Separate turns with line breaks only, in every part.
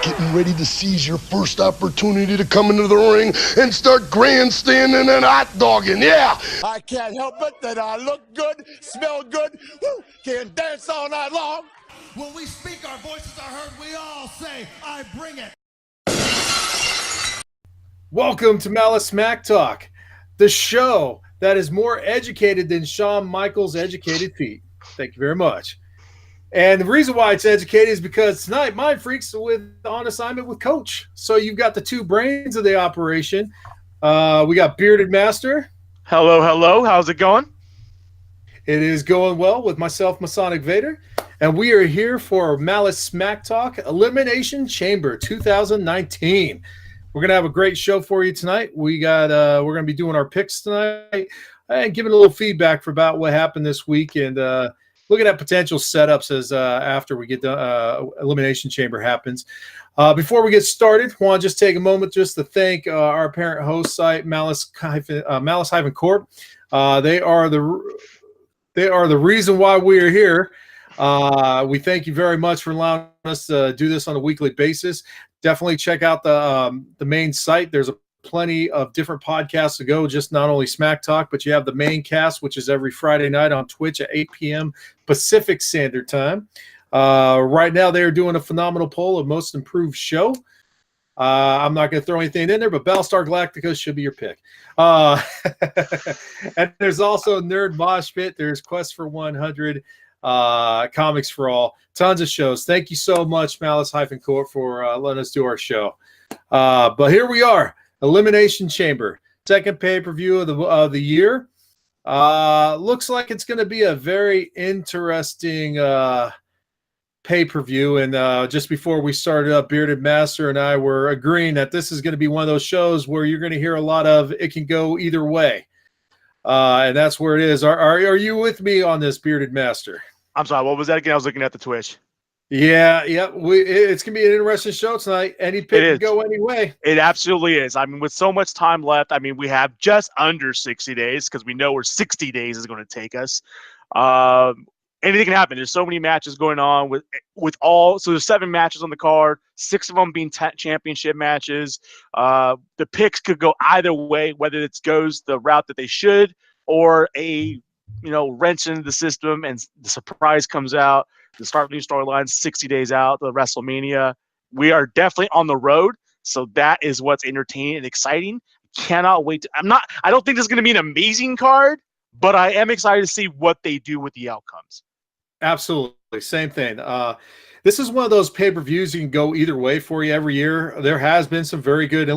getting ready to seize your first opportunity to come into the ring and start grandstanding and hot dogging, yeah!
I can't help it that I look good, smell good, can dance all night long.
When we speak, our voices are heard. We all say, I bring it.
Welcome to Malice Smack Talk, the show that is more educated than Shawn Michaels' educated feet. Thank you very much. And the reason why it's educated is because tonight Mindfreak's on assignment with Coach. So you've got the two brains of the operation. We got Bearded Master.
Hello, hello. How's it going?
It is going well with myself, Masonic Vader. And we are here for Malice Smack Talk Elimination Chamber 2019. We're going to have a great show for you tonight. We're going to be doing our picks tonight and giving a little feedback for about what happened this week and looking at potential setups as after we get the Elimination Chamber happens. Before we get started, I want to just take a moment just to thank our parent host site, Malice Corp. They are the reason why we are here. We thank you very much for allowing us to do this on a weekly basis. Definitely check out the main site. There's plenty of different podcasts to go, just not only Smack Talk, but you have the main cast, which is every Friday night on Twitch at 8 p.m. Pacific Standard Time. Right now, they're doing a phenomenal poll of most improved show. I'm not going to throw anything in there, but Battlestar Galactica should be your pick. And there's also Nerd Mosh Pit. There's Quest for 100. Comics for All, tons of shows. Thank you so much, Malice-Corp, for letting us do our show. But here we are, Elimination Chamber, second pay-per-view of the year. Looks like it's going to be a very interesting pay-per-view. And just before we started up, Bearded Master and I were agreeing that this is going to be one of those shows where you're going to hear a lot of it can go either way. And that's where it is. Are you with me on this, Bearded Master?
I'm sorry, what was that again? I was looking at the Twitch.
Yeah. It's going to be an interesting show tonight. Any pick can go any way.
It absolutely is. I mean, with so much time left, I mean, we have just under 60 days because we know where 60 days is going to take us. Anything can happen. There's so many matches going on so there's 7 matches on the card, 6 of them being championship matches. The picks could go either way, whether it goes the route that they should or a wrench into the system and the surprise comes out. The start new storylines 60 days out, the Wrestlemania. We are definitely on the road, so that is what's entertaining and exciting. Cannot wait. I don't think this is going to be an amazing card, but I am excited to see what they do with the outcomes.
Absolutely. Same thing. This is one of those pay-per-views you can go either way for you every year. There has been some very good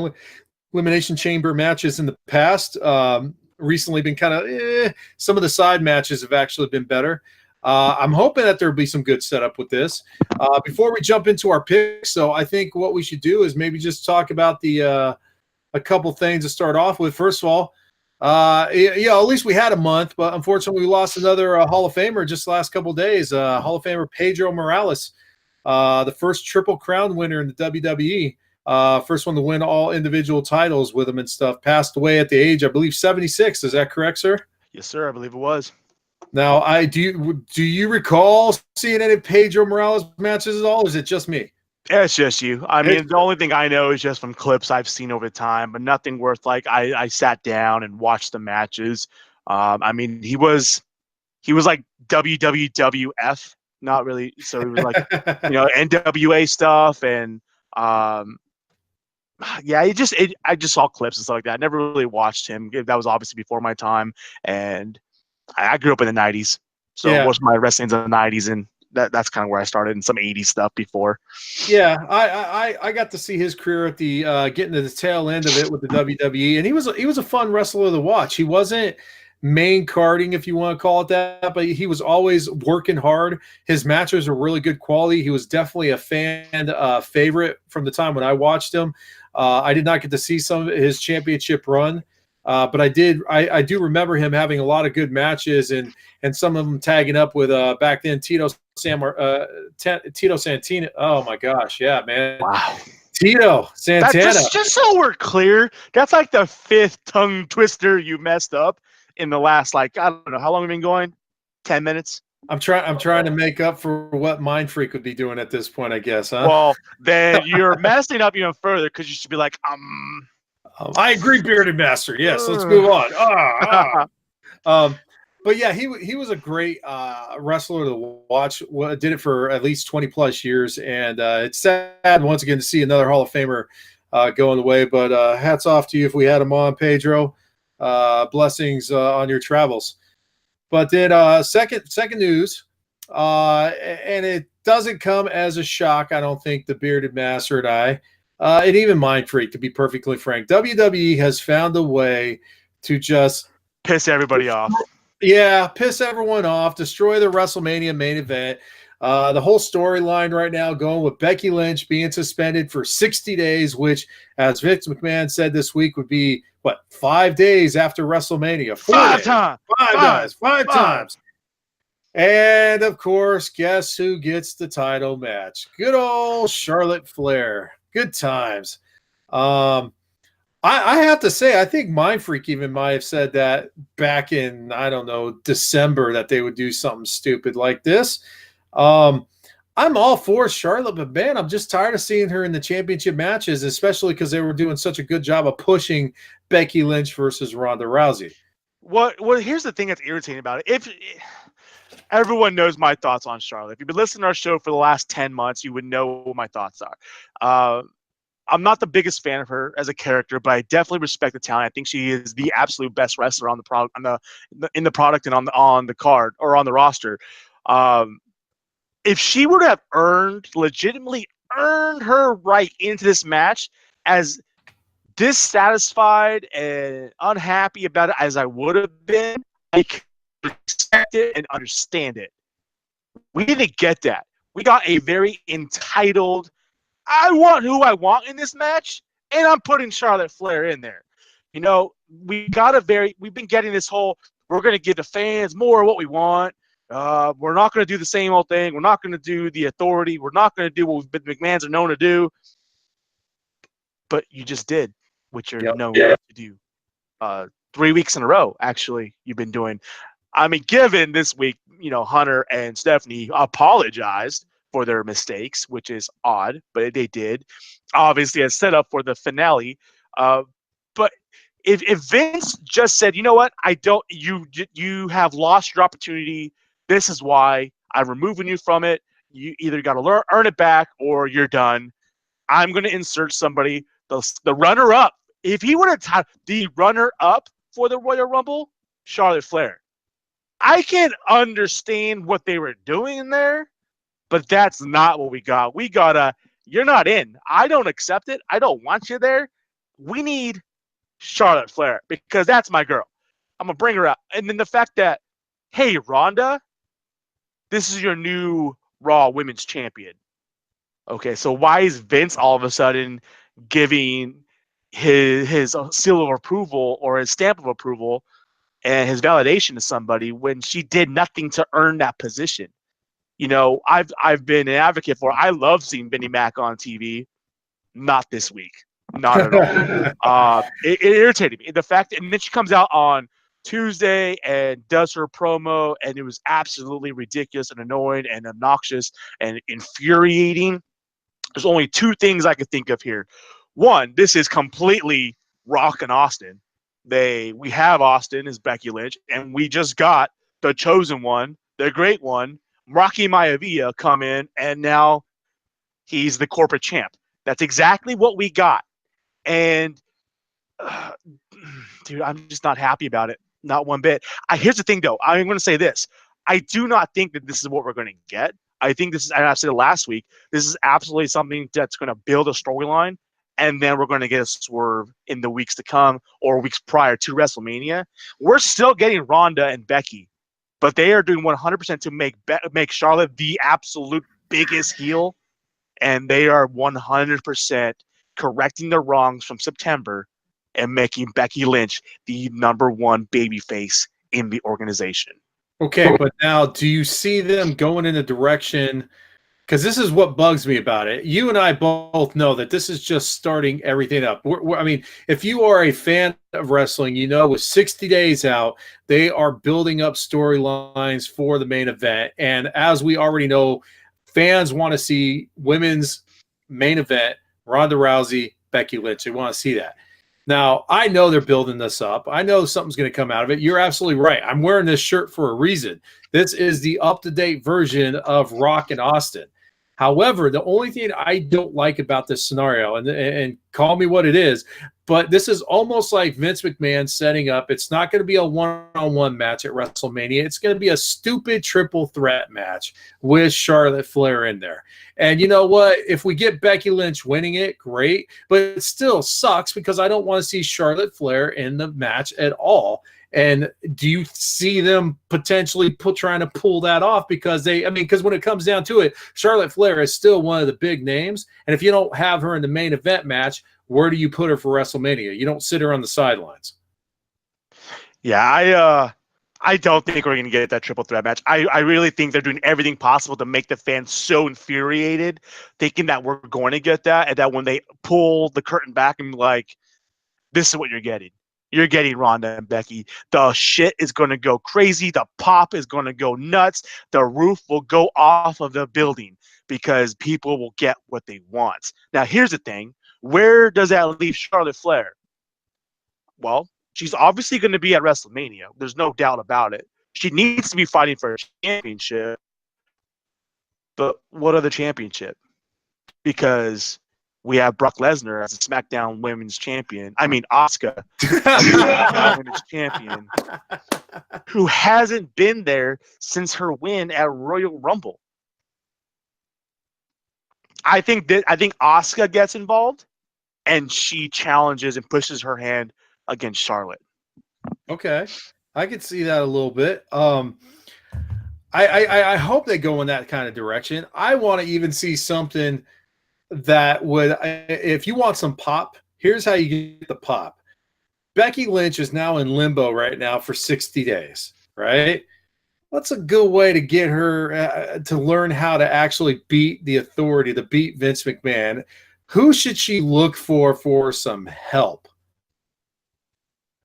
Elimination Chamber matches in the past. Recently been kind of some of the side matches have actually been better. I'm hoping that there'll be some good setup with this. Before we jump into our picks, so I think what we should do is maybe just talk about a couple things to start off with. First of all, at least we had a month, but unfortunately we lost another Hall of Famer just the last couple of days. Hall of Famer Pedro Morales, the first Triple Crown winner in the WWE, first one to win all individual titles with him and stuff, passed away at the age, I believe, 76. Is that correct, sir?
Yes, sir. I believe it was.
Now, do you recall seeing any Pedro Morales matches at all, or is it just me?
Yeah, it's just you. I mean, the only thing I know is just from clips I've seen over time, but nothing worth I sat down and watched the matches. I mean, he was like WWF, not really. So he was like, NWA stuff, and I just saw clips and stuff like that. I never really watched him. That was obviously before my time, and I grew up in the '90s, so most of my wrestling's in the '90s, and that's kind of where I started, and some '80s stuff before.
Yeah, I got to see his career at the getting to the tail end of it with the WWE, and he was a fun wrestler to watch. He wasn't main carding, if you want to call it that, but he was always working hard. His matches were really good quality. He was definitely a fan favorite from the time when I watched him. I did not get to see some of his championship run, but I do remember him having a lot of good matches and some of them tagging up with back then Tito Santana. Oh my gosh, yeah, man! Wow, Tito Santana.
Just so we're clear, that's like the 5th tongue twister you messed up in the last, I don't know how long we've been going. 10 minutes.
I'm trying to make up for what Mindfreak would be doing at this point, I guess, huh?
Well, then you're messing up even further because you should be like,
I agree, Bearded Master. Yes, let's move on. But yeah, he was a great wrestler to watch. Did it for at least 20 plus years, and it's sad once again to see another Hall of Famer going away. But hats off to you if we had him on, Pedro. Blessings on your travels. But then second news, and it doesn't come as a shock, I don't think, the Bearded Master and I, and even Mindfreak, to be perfectly frank. WWE has found a way to just
piss everybody off.
Yeah, piss everyone off, destroy the WrestleMania main event. The whole storyline right now going with Becky Lynch being suspended for 60 days, which, as Vince McMahon said this week, would be, 5 days after WrestleMania?
5 times.
5 times. And, of course, guess who gets the title match? Good old Charlotte Flair. Good times. I have to say, I think Mindfreak even might have said that back in, I don't know, December, that they would do something stupid like this. I'm all for Charlotte, but man, I'm just tired of seeing her in the championship matches, especially because they were doing such a good job of pushing Becky Lynch versus Ronda Rousey.
Well, here's the thing that's irritating about it. If everyone knows my thoughts on Charlotte, if you've been listening to our show for the last 10 months, you would know what my thoughts are. I'm not the biggest fan of her as a character, but I definitely respect the talent. I think she is the absolute best wrestler on the product, in the product, and on the card or on the roster. If she would have legitimately earned her right into this match, as dissatisfied and unhappy about it as I would have been, I could respect it and understand it. We didn't get that. We got a very entitled, I want who I want in this match, and I'm putting Charlotte Flair in there. You know, we've been getting this whole, we're going to give the fans more of what we want. We're not going to do the same old thing. We're not going to do the authority. We're not going to do what McMahons are known to do. But you just did what you're known to do. 3 weeks in a row, actually, you've been doing. I mean, given this week, Hunter and Stephanie apologized for their mistakes, which is odd, but they did. Obviously, as set up for the finale. But if Vince just said, you know what, you have lost your opportunity. This is why I'm removing you from it. You either got to earn it back or you're done. I'm going to insert somebody, the runner-up. If he would have had the runner-up for the Royal Rumble, Charlotte Flair. I can understand what they were doing in there, but that's not what we got. We got you're not in. I don't accept it. I don't want you there. We need Charlotte Flair because that's my girl. I'm going to bring her up. And then the fact that, hey, Ronda, this is your new Raw Women's Champion. Okay, so why is Vince all of a sudden giving his seal of approval or his stamp of approval and his validation to somebody when she did nothing to earn that position? I've been an advocate for. I love seeing Benny Mac on TV. Not this week, not at all. It irritated me. The fact, and then she comes out on Tuesday and does her promo, and it was absolutely ridiculous and annoying and obnoxious and infuriating. There's only two things I could think of here. One, this is completely Rock and Austin. We have Austin as Becky Lynch, and we just got the chosen one, the great one, Rocky Maivia, come in, and now he's the corporate champ. That's exactly what we got. And, dude, I'm just not happy about it. Not one bit. Here's the thing, though. I'm going to say this. I do not think that this is what we're going to get. I think this is, and I said it last week, this is absolutely something that's going to build a storyline, and then we're going to get a swerve in the weeks to come or weeks prior to WrestleMania. We're still getting Ronda and Becky, but they are doing 100% to make Charlotte the absolute biggest heel, and they are 100% correcting the wrongs from September and making Becky Lynch the number one babyface in the organization.
Okay, but now do you see them going in a direction? because this is what bugs me about it. You and I both know that this is just starting everything up. I mean, if you are a fan of wrestling, you know with 60 days out, they are building up storylines for the main event. And as we already know, fans want to see women's main event, Ronda Rousey, Becky Lynch. They want to see that. Now, I know they're building this up. I know something's going to come out of it. You're absolutely right. I'm wearing this shirt for a reason. This is the up-to-date version of Rock and Austin. However, the only thing I don't like about this scenario, and call me what it is, but this is almost like Vince McMahon setting up. It's not going to be a one-on-one match at WrestleMania. It's going to be a stupid triple threat match with Charlotte Flair in there. And you know what? If we get Becky Lynch winning it, great. But it still sucks because I don't want to see Charlotte Flair in the match at all. And do you see them potentially trying to pull that off? Because because when it comes down to it, Charlotte Flair is still one of the big names. And if you don't have her in the main event match, where do you put her for WrestleMania? You don't sit her on the sidelines.
Yeah, I don't think we're going to get that triple threat match. I really think they're doing everything possible to make the fans so infuriated, thinking that we're going to get that, and that when they pull the curtain back and be like, this is what you're getting. You're getting Ronda and Becky. The shit is going to go crazy. The pop is going to go nuts. The roof will go off of the building because people will get what they want. Now, here's the thing. Where does that leave Charlotte Flair? Well, she's obviously going to be at WrestleMania. There's no doubt about it. She needs to be fighting for a championship. But what other championship? Because we have Brock Lesnar as a SmackDown Women's Champion. I mean, Asuka as a SmackDown Women's Champion, who hasn't been there since her win at Royal Rumble. I think Asuka gets involved, and she challenges and pushes her hand against Charlotte.
Okay, I could see that a little bit. I hope they go in that kind of direction. I want to even see something that would, if you want some pop, here's how you get the pop. Becky Lynch is now in limbo right now for 60 days, right? What's a good way to get her to learn how to actually beat the authority, to beat Vince McMahon? Who should she look for some help?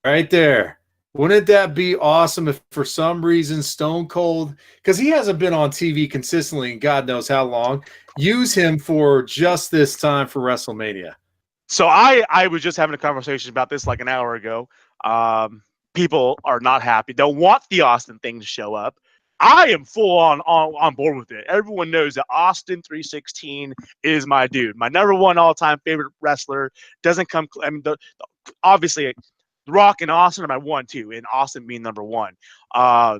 Right there. Wouldn't that be awesome if for some reason Stone Cold, because he hasn't been on TV consistently in God knows how long, use him for just this time for WrestleMania?
So I was just having a conversation about this like an hour ago. People are not happy. They'll want the Austin thing to show up. I am full on board with it. Everyone knows that Austin 316 is my dude. My number one all-time favorite wrestler. Doesn't come – I mean, obviously – Rock and Austin are my 1, 2, and Austin being number 1. I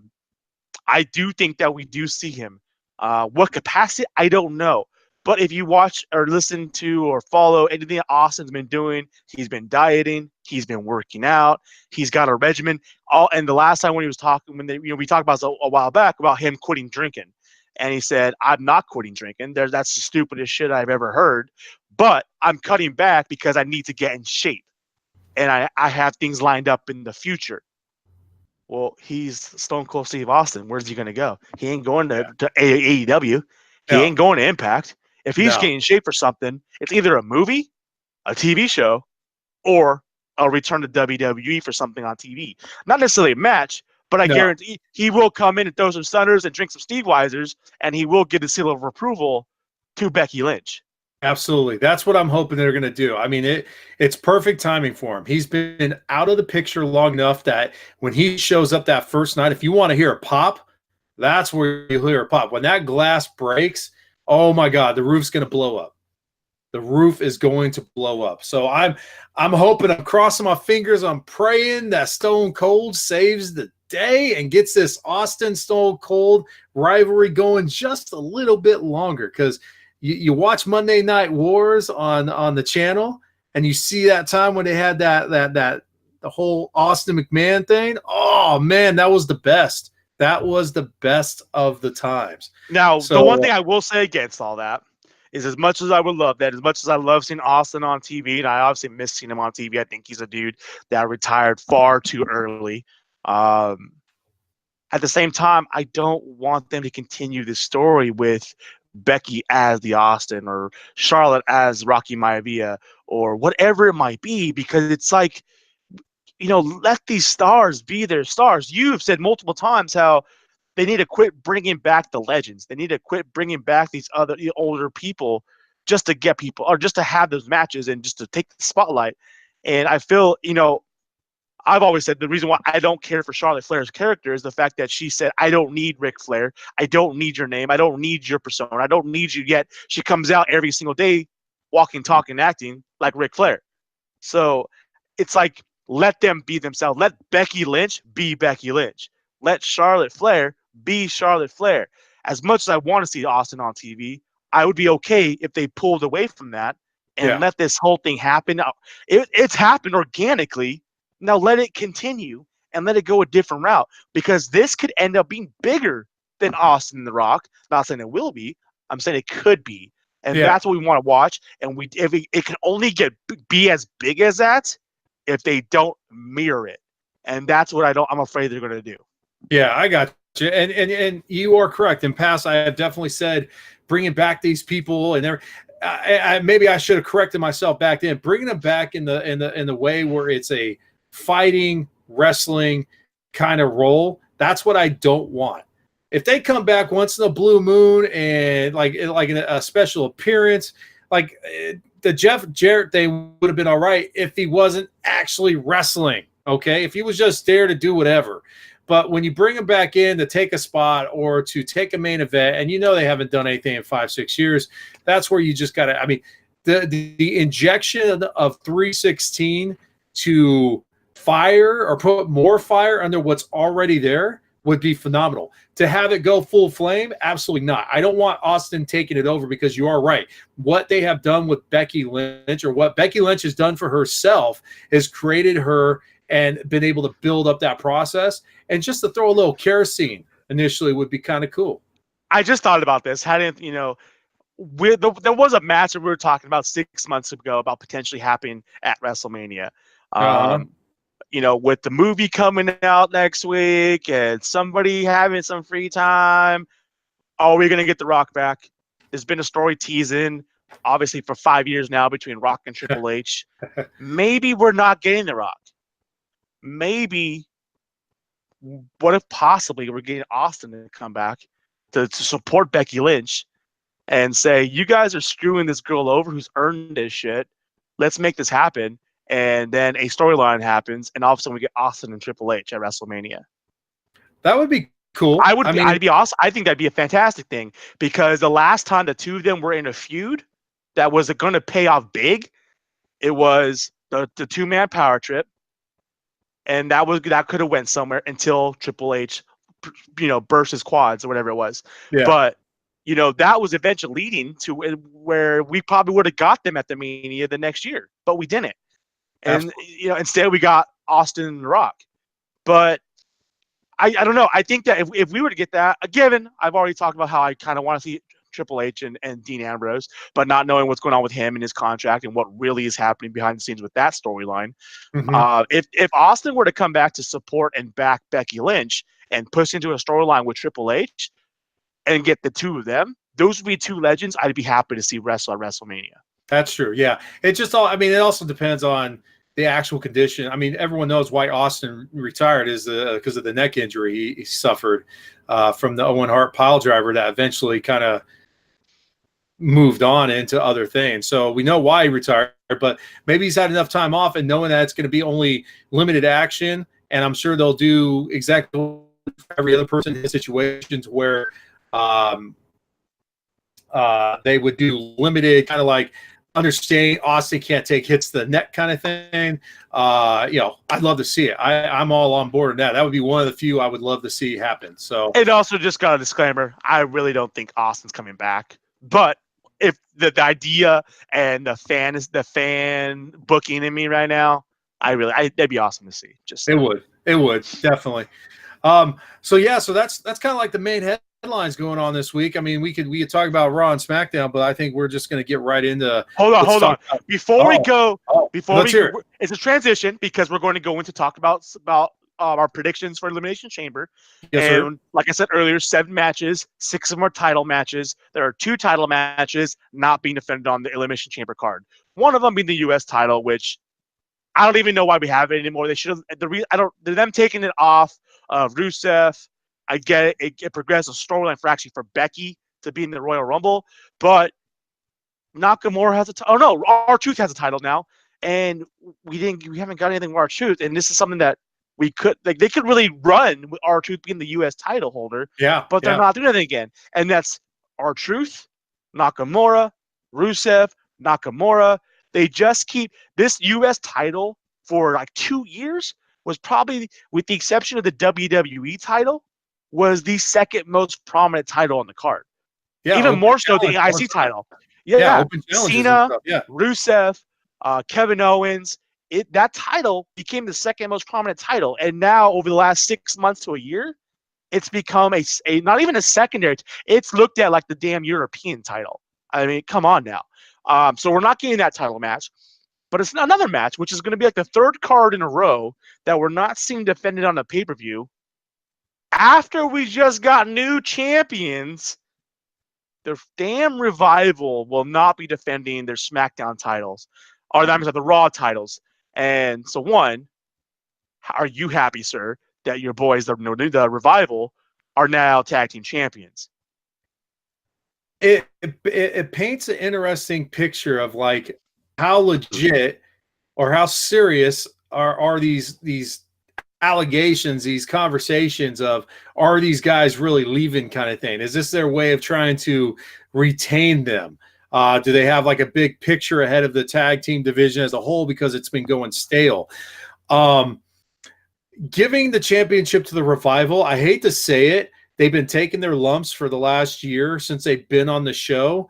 do think that we do see him. What capacity? I don't know. But if you watch or listen to or follow anything that Austin's been doing, he's been dieting, he's been working out, he's got a regimen. And the last time when he was talking, we talked about a while back about him quitting drinking, and he said, "I'm not quitting drinking. That's the stupidest shit I've ever heard. But I'm cutting back because I need to get in shape. And I have things lined up in the future." Well, he's Stone Cold Steve Austin. Where's he going to go? He ain't going to AEW. He ain't going to Impact. If he's getting in shape for something, it's either a movie, a TV show, or a return to WWE for something on TV. Not necessarily a match, but I guarantee he will come in and throw some stunners and drink some Steve Weisers, and he will get a seal of approval to Becky Lynch.
Absolutely. That's what I'm hoping they're going to do. I mean, it's perfect timing for him. He's been out of the picture long enough that when he shows up that first night, if you want to hear a pop, that's where you hear a pop. When that glass breaks, oh my God, the roof's going to blow up. The roof is going to blow up. So I'm hoping, I'm crossing my fingers, I'm praying that Stone Cold saves the day and gets this Austin Stone Cold rivalry going just a little bit longer, because you watch Monday Night Wars on the channel, and you see that time when they had the whole Austin McMahon thing. Oh man, that was the best. That was the best of the times.
Now, the one thing I will say against all that is, as much as I would love that, as much as I love seeing Austin on TV, and I obviously miss seeing him on TV, I think he's a dude that retired far too early. At the same time, I don't want them to continue this story with Becky as the Austin or Charlotte as Rocky Maivia or whatever it might be, because it's like, let these stars be their stars. You've said multiple times how they need to quit bringing back the legends. They need to quit bringing back these other older people just to get people or just to have those matches and just to take the spotlight. And I feel, I've always said the reason why I don't care for Charlotte Flair's character is the fact that she said, I don't need Ric Flair. I don't need your name. I don't need your persona. I don't need you yet. She comes out every single day walking, talking, acting like Ric Flair. So it's like, let them be themselves. Let Becky Lynch be Becky Lynch. Let Charlotte Flair be Charlotte Flair. As much as I want to see Austin on TV, I would be okay if they pulled away from that and let this whole thing happen. It's happened organically. Now let it continue and let it go a different route, because this could end up being bigger than Austin and The Rock. Not saying it will be. I'm saying it could be. And that's what we want to watch. And it can only be as big as that if they don't mirror it. And that's what I'm afraid they're going to do. Yeah,
I got you. And you are correct. In past, I have definitely said bringing back these people, and maybe I should have corrected myself back then. Bringing them back in the way where it's a fighting, wrestling kind of role. That's what I don't want. If they come back once in a blue moon and like in a special appearance, like the Jeff Jarrett thing would have been all right if he wasn't actually wrestling. Okay, if he was just there to do whatever. But when you bring him back in to take a spot or to take a main event, and they haven't done anything in 5-6 years, that's where you just got to. I mean, the injection of 316 to fire or put more fire under what's already there would be phenomenal. To have it go full flame, absolutely not. I don't want Austin taking it over, because you are right. What they have done with Becky Lynch, or what Becky Lynch has done for herself, has created her and been able to build up that process. And just to throw a little kerosene initially would be kind of cool.
I just thought about this. There was a match that we were talking about 6 months ago about potentially happening at WrestleMania. With the movie coming out next week and somebody having some free time, are we going to get The Rock back? There's been a story teasing, obviously, for 5 years now between Rock and Triple H. Maybe we're not getting The Rock. Maybe, what if possibly we're getting Austin to come back to support Becky Lynch and say, you guys are screwing this girl over who's earned this shit. Let's make this happen. And then a storyline happens, and all of a sudden we get Austin and Triple H at WrestleMania.
That would be cool.
I'd be awesome. I think that'd be a fantastic thing, because the last time the two of them were in a feud that was going to pay off big, it was the 2-man power trip, and that could have went somewhere until Triple H, burst his quads or whatever it was. Yeah. But that was eventually leading to where we probably would have got them at the Mania the next year, but we didn't. And instead we got Austin and The Rock. But I don't know. I think that if we were to get that, given I've already talked about how I kind of want to see Triple H and Dean Ambrose, but not knowing what's going on with him and his contract and what really is happening behind the scenes with that storyline. Mm-hmm. If Austin were to come back to support and back Becky Lynch and push into a storyline with Triple H and get the two of them, those would be two legends I'd be happy to see wrestle at WrestleMania.
That's true. Yeah. It also depends on the actual condition. I mean, everyone knows why Austin retired is because of the neck injury he suffered from the Owen Hart pile driver that eventually kind of moved on into other things. So we know why he retired, but maybe he's had enough time off, and knowing that it's going to be only limited action, and I'm sure they'll do exactly every other person in situations where they would do limited, kind of like understanding Austin can't take hits to the neck kind of thing. I'd love to see it. I'm all on board with that. That would be one of the few I would love to see happen. So,
and also just got a disclaimer, I really don't think Austin's coming back, but if the idea and the fan booking in me right now, that'd be awesome to see.
It would definitely. So that's kind of like the main headlines going on this week. I mean, we could talk about Raw and SmackDown, but I think we're just going to get right into.
Hold on. Before we go, it's a transition, because we're going to go into talk about our predictions for Elimination Chamber.
Yes,
and
sir.
like I said earlier, 7 matches, 6 of them are title matches. There are 2 title matches not being defended on the Elimination Chamber card. One of them being the U.S. title, which I don't even know why we have it anymore. They should have. Them taking it off of Rusev. I get it. It progressed a storyline for actually for Becky to be in the Royal Rumble, but Nakamura has a title. Oh no, R-Truth has a title now, and we haven't got anything with R-Truth, and this is something that we could they could really run with R-Truth being the U.S. title holder.
Yeah,
but they're not doing anything again, and that's R-Truth, Nakamura, Rusev, Nakamura. They just keep this U.S. title for like 2 years was probably, with the exception of the WWE title, was the second most prominent title on the card.
Yeah,
even more so the IC title. Yeah,
open challenges
Cena,
and stuff. Yeah,
Rusev, Kevin Owens. That title became the second most prominent title, and now over the last 6 months to a year, it's become a not even a secondary. It's looked at like the damn European title. I mean, come on now. So we're not getting that title match, but it's another match, which is going to be like the third card in a row that we're not seeing defended on a pay-per-view. After we just got new champions, the damn Revival will not be defending their SmackDown titles, or that means the Raw titles. And so, one, are you happy, sir, that your boys, the Revival, are now tag team champions?
It paints an interesting picture of like how legit or how serious are these allegations, these conversations of, are these guys really leaving kind of thing? Is this their way of trying to retain them? Do they have like a big picture ahead of the tag team division as a whole because it's been going stale? Giving the championship to the Revival, I hate to say it, they've been taking their lumps for the last year since they've been on the show.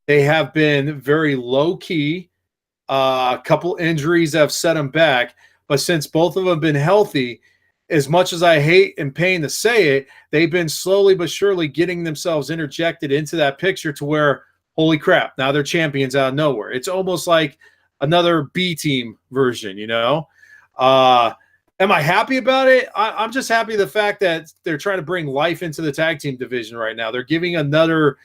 They have been very low-key. A couple injuries have set them back. But since both of them have been healthy, as much as I hate and pain to say it, they've been slowly but surely getting themselves interjected into that picture to where, holy crap, now they're champions out of nowhere. It's almost like another B team version, you know? Am I happy about it? I'm just happy the fact that they're trying to bring life into the tag team division right now. They're giving another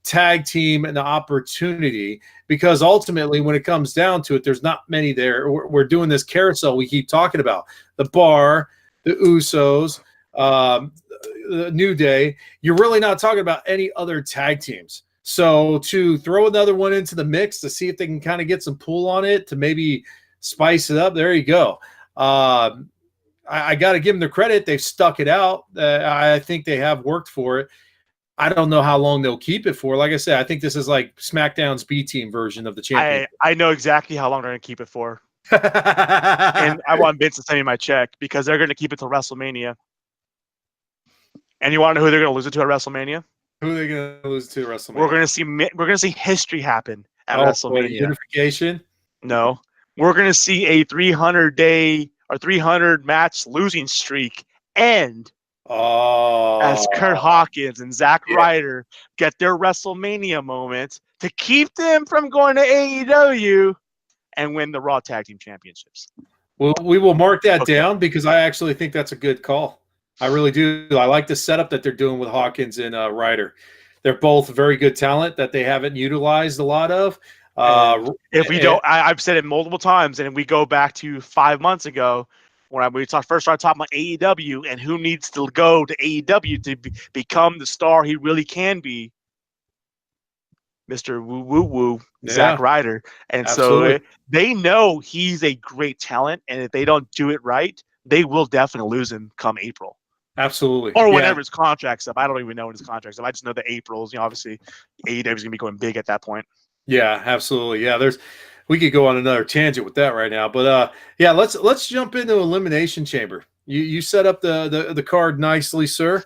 tag team an opportunity, because ultimately when it comes down to it, there's not many there. We're doing this carousel we keep talking about, the Bar, the Usos, the New Day. You're really not talking about any other tag teams. So to throw another one into the mix to see if they can kind of get some pull on it to maybe spice it up, there you go. I got to give them the credit. They've stuck it out. I think they have worked for it. I don't know how long they'll keep it for. Like I said, I think this is like SmackDown's B team version of the championship.
I know exactly how long they're going to keep it for. And I want Vince to send me my check because they're going to keep it till WrestleMania. And you want to know who they're going to lose it to at WrestleMania?
Who are they going to lose to at WrestleMania?
We're going to see history happen at WrestleMania.
Unification?
No. We're going to see a 300-day or 300 match losing streak end. As Kurt Hawkins and Zack Ryder get their WrestleMania moment to keep them from going to AEW and win the Raw Tag Team Championships.
Well, we will mark that down because I actually think that's a good call. I really do. I like the setup that they're doing with Hawkins and Ryder. They're both very good talent that they haven't utilized a lot of.
If we don't, I've said it multiple times, and we go back to 5 months ago, when we first started talking about AEW and who needs to go to AEW to become the star he really can be, Mr. Woo, Zack Ryder. And absolutely. So they know he's a great talent, and if they don't do it right, they will definitely lose him come April.
Absolutely.
Or whenever his contract's up. I don't even know when his contract's up. I just know that April's, obviously AEW is going to be going big at that point.
Yeah, absolutely. Yeah, we could go on another tangent with that right now, but let's jump into Elimination Chamber. You set up the card nicely, sir.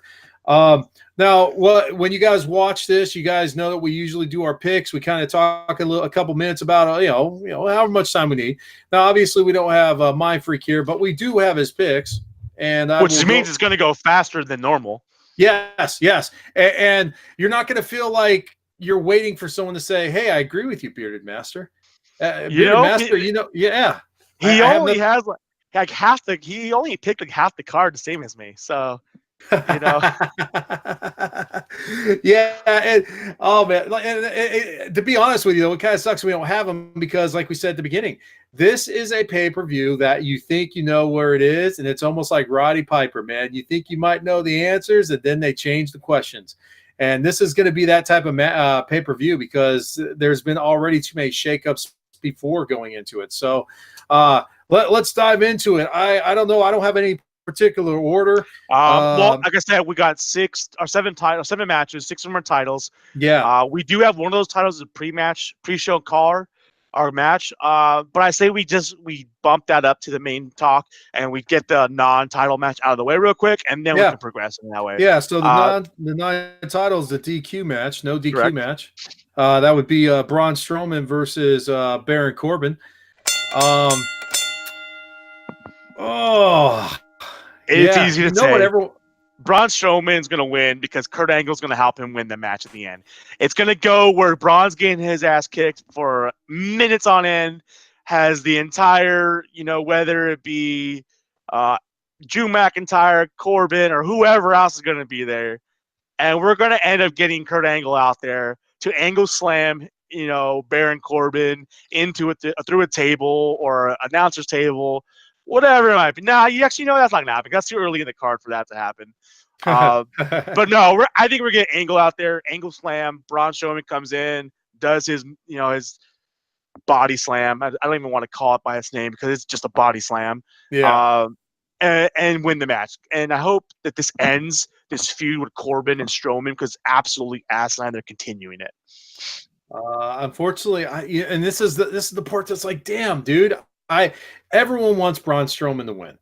Now, when you guys watch this, you guys know that we usually do our picks. We kind of talk a couple minutes about however much time we need. Now, obviously, we don't have Mindfreak here, but we do have his picks, and
which means it's going to go faster than normal.
Yes, and you're not going to feel like you're waiting for someone to say, "Hey, I agree with you, Bearded Master."
He only has like he only picked like half the card the same as me. So, you know.
Yeah, and oh man, to be honest with you, it kind of sucks we don't have them because, like we said at the beginning, this is a pay-per-view that you think you know where it is, and it's almost like Roddy Piper, man. You think you might know the answers, and then they change the questions. And this is going to be that type of pay-per-view because there's been already too many shakeups before going into it. So let's dive into it. I don't know. I don't have any particular order.
Well, like I said, we got 7 matches, 6 of them are titles.
Yeah.
We do have one of those titles as a pre-show car, our match. But I say we bump that up to the main talk and we get the non-title match out of the way real quick, and then we can progress in that way.
Yeah. So the non-titles, the DQ match, no DQ
correct.
match. That would be Braun Strowman versus Baron Corbin.
It's easy to say.
Whatever.
Braun Strowman's going to win because Kurt Angle's going to help him win the match at the end. It's going to go where Braun's getting his ass kicked for minutes on end, has the entire, whether it be Drew McIntyre, Corbin, or whoever else is going to be there. And we're going to end up getting Kurt Angle out there to angle slam, Baron Corbin into it through a table or an announcer's table, whatever it might be. Nah, you actually know that's not going to happen. That's too early in the card for that to happen. But no, I think we're getting Angle out there, angle slam. Braun Strowman comes in, does his body slam. I don't even want to call it by its name because it's just a body slam.
Yeah.
And win the match. And I hope that this ends this feud with Corbin and Strowman because absolutely asinine they're continuing it.
Unfortunately, and this is the part that's like, damn, dude. Everyone wants Braun Strowman to win.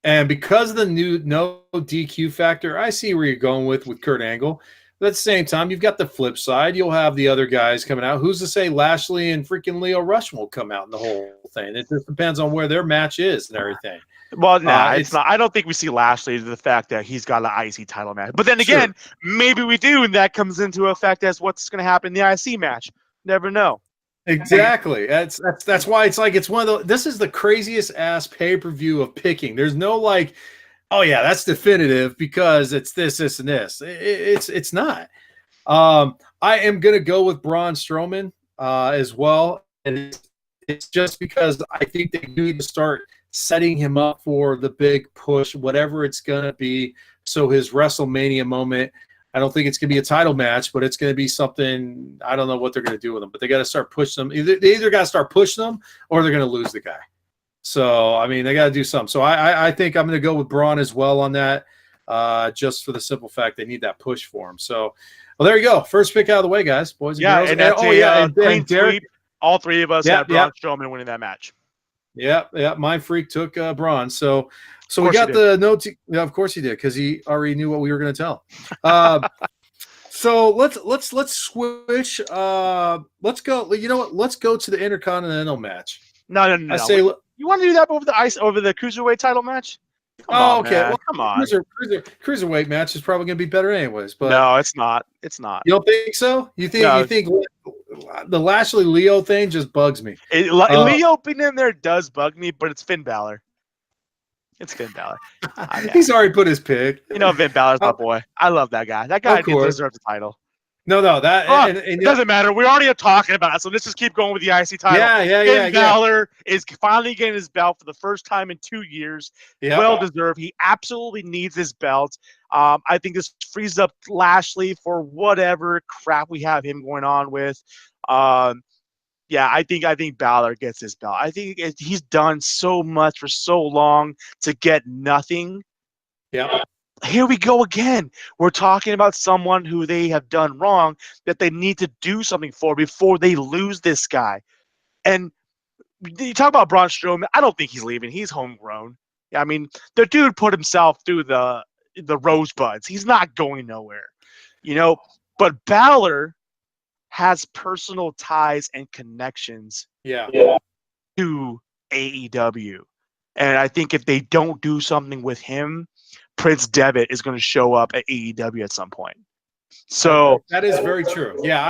And because of the new no DQ factor, I see where you're going with Kurt Angle. But at the same time, you've got the flip side. You'll have the other guys coming out. Who's to say Lashley and freaking Leo Rush will come out in the whole thing? It just depends on where their match is and everything.
Well, it's not. I don't think we see Lashley the fact that he's got an IC title match. But then again, maybe we do, and that comes into effect as what's going to happen in the IC match. Never know.
Exactly. That's why it's like it's one of the. This is the craziest ass pay-per-view of picking. There's no like, oh yeah, that's definitive because it's this, and this. It's not. I am gonna go with Braun Strowman as well, and it's just because I think they need to start setting him up for the big push, whatever it's gonna be. So his WrestleMania moment. I don't think it's going to be a title match, but it's going to be something. I don't know what they're going to do with them, but they got to start pushing them. They either got to start pushing them or they're going to lose the guy. So, I mean, they got to do something. So I think I'm going to go with Braun as well on that, just for the simple fact they need that push for him. So, well, there you go. First pick out of the way, guys, boys and girls.
And that's and Derek, all three of us had Braun Strowman winning that match.
Yeah. Mindfreak took Braun. So we got the notes. Yeah, of course he did, because he already knew what we were going to tell. So let's switch. Let's go. You know what? Let's go to the Intercontinental match.
No. I say you want to do that over the cruiserweight title match?
Okay. Well,
come on.
Cruiserweight match is probably going to be better anyways. But
no, it's not. It's not.
You don't think so? You think the Lashley Leo thing just bugs me?
Leo being in there does bug me, but it's Finn Balor. It's Finn Balor.
He's already put his pick.
Finn Balor's my boy. I love that guy. That guy deserves the title.
No,
it doesn't matter. We already are talking about it, so let's just keep going with the IC title.
Finn
Balor is finally getting his belt for the first time in 2 years. Yeah. Well deserved. He absolutely needs his belt. I think this frees up Lashley for whatever crap we have him going on with. I think Balor gets his belt. I think he's done so much for so long to get nothing.
Yeah.
Here we go again. We're talking about someone who they have done wrong that they need to do something for before they lose this guy. And you talk about Braun Strowman. I don't think he's leaving. He's homegrown. I mean, the dude put himself through the rosebuds. He's not going nowhere. But Balor has personal ties and connections to AEW. And I think if they don't do something with him, Prince Devitt is going to show up at AEW at some point. So
that is very true. Yeah,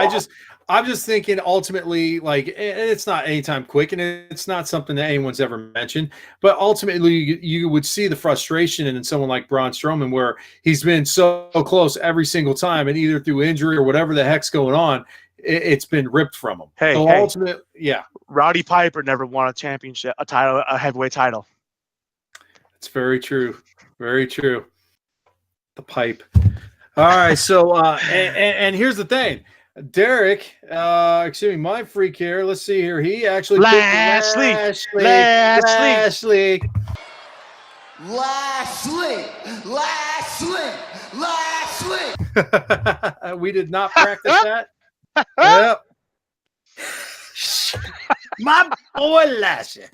I'm just thinking ultimately, like, and it's not anytime quick, and it's not something that anyone's ever mentioned, but ultimately you would see the frustration in someone like Braun Strowman, where he's been so close every single time, and either through injury or whatever the heck's going on, it's been ripped from him.
Hey. Roddy Piper never won a championship, a heavyweight title.
It's very true. Very true. The pipe. All right, so and here's the thing. Derek, Mindfreak here. Let's see here. He actually
Lashley.
We did not practice that. Yep. My boy Lashley.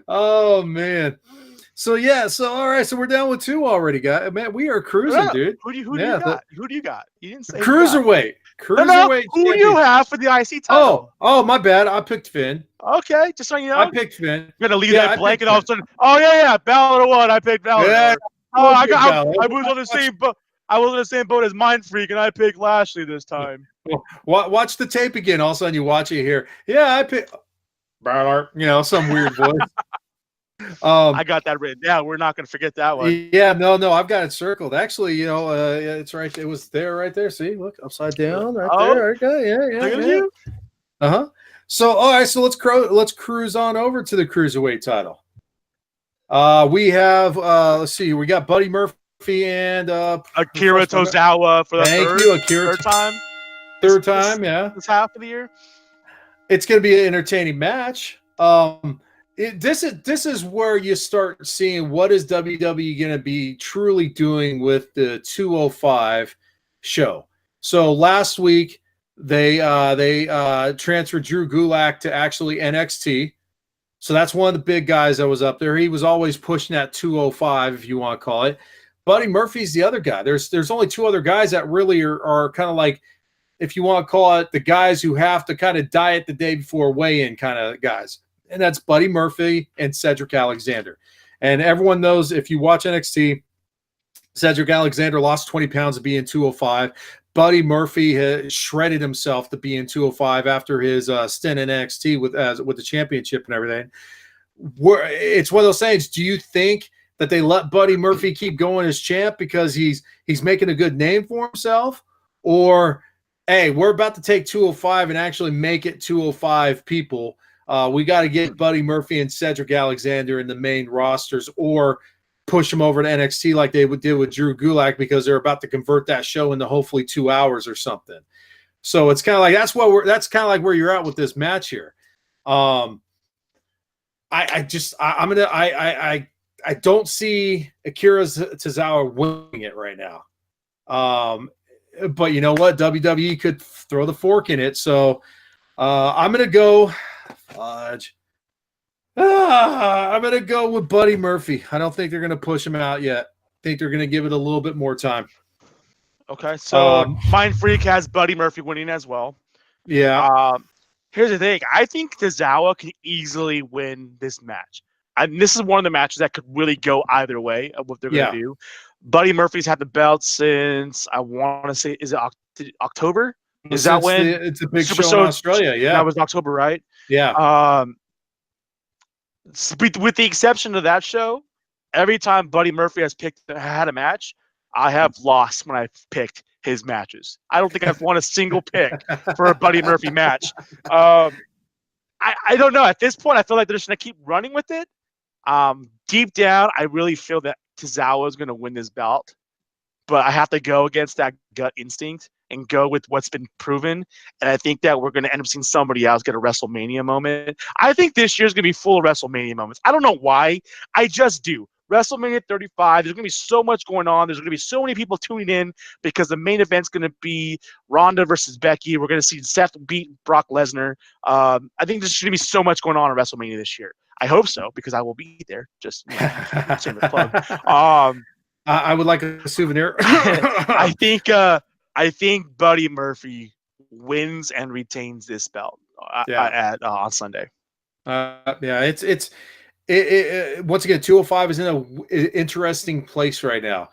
Oh man. So all right. So we're down with 2 already, guys. Man, we are cruising, dude.
Who do you got? Who do you got? You didn't say
cruiserweight. Cruiserweight.
Who do you have for the IC title?
Oh, my bad. I picked Finn.
Okay, just so you know.
I picked Finn.
You're gonna leave that blank, and all of a sudden, Balor won. I picked Balor.
Yeah,
I was on the same boat. I was in the same boat as Mindfreak, and I picked Lashley this time.
Well, watch the tape again. All of a sudden, you watch it here. Yeah, I picked Balor. Some weird voice.
I got that written down. We're not going to forget that one.
Yeah, no, I've got it circled. Actually, it's right. It was there, right there. See, look, upside down, right there. Okay, yeah.
Look at you.
So, all right, so let's cruise on over to the cruiserweight title. We have, let's see, we got Buddy Murphy and
Akira Tozawa for the third time. This half of the year.
It's going to be an entertaining match. This is where you start seeing what is WWE going to be truly doing with the 205 show. So last week they transferred Drew Gulak to actually NXT. So that's one of the big guys that was up there. He was always pushing that 205, if you want to call it. Buddy Murphy's the other guy. There's only 2 other guys that really are kind of like, if you want to call it, the guys who have to kind of diet the day before weigh-in kind of guys. And that's Buddy Murphy and Cedric Alexander. And everyone knows, if you watch NXT, Cedric Alexander lost 20 pounds to be in 205. Buddy Murphy has shredded himself to be in 205 after his stint in NXT with the championship and everything. It's one of those things. Do you think that they let Buddy Murphy keep going as champ because he's making a good name for himself? Or, hey, we're about to take 205 and actually make it 205 people. We got to get Buddy Murphy and Cedric Alexander in the main rosters, or push them over to NXT like they did with Drew Gulak, because they're about to convert that show into hopefully 2 hours or something. So it's kind of like that's kind of like where you're at with this match here. I don't see Akira Tozawa winning it right now. But you know what? WWE could throw the fork in it. So I'm gonna go. I'm going to go with Buddy Murphy. I don't think they're going to push him out yet. I think they're going to give it a little bit more time.
Okay, so Mindfreak has Buddy Murphy winning as well.
Yeah.
Here's the thing. I think Tozawa can easily win this match. And this is one of the matches that could really go either way of what they're going to do. Buddy Murphy's had the belt since, I want to say, is it October? Is that when?
It's a big show in Australia, yeah.
That was October, right?
Yeah.
With the exception of that show, every time Buddy Murphy has had a match, I have lost when I've picked his matches. I don't think I've won a single pick for a Buddy Murphy match. I don't know. At this point, I feel like they're just going to keep running with it. Deep down, I really feel that Tozawa is going to win this belt, but I have to go against that gut instinct and go with what's been proven. And I think that we're going to end up seeing somebody else get a WrestleMania moment. I think this year's going to be full of WrestleMania moments. I don't know why. I just do. WrestleMania 35, there's going to be so much going on. There's going to be so many people tuning in because the main event's going to be Ronda versus Becky. We're going to see Seth beat Brock Lesnar. I think there's going to be so much going on in WrestleMania this year. I hope so, because I will be there. Just shameless plug.
I would like a souvenir.
I think Buddy Murphy wins and retains this belt on Sunday.
It's once again, 205 is in an interesting place right now.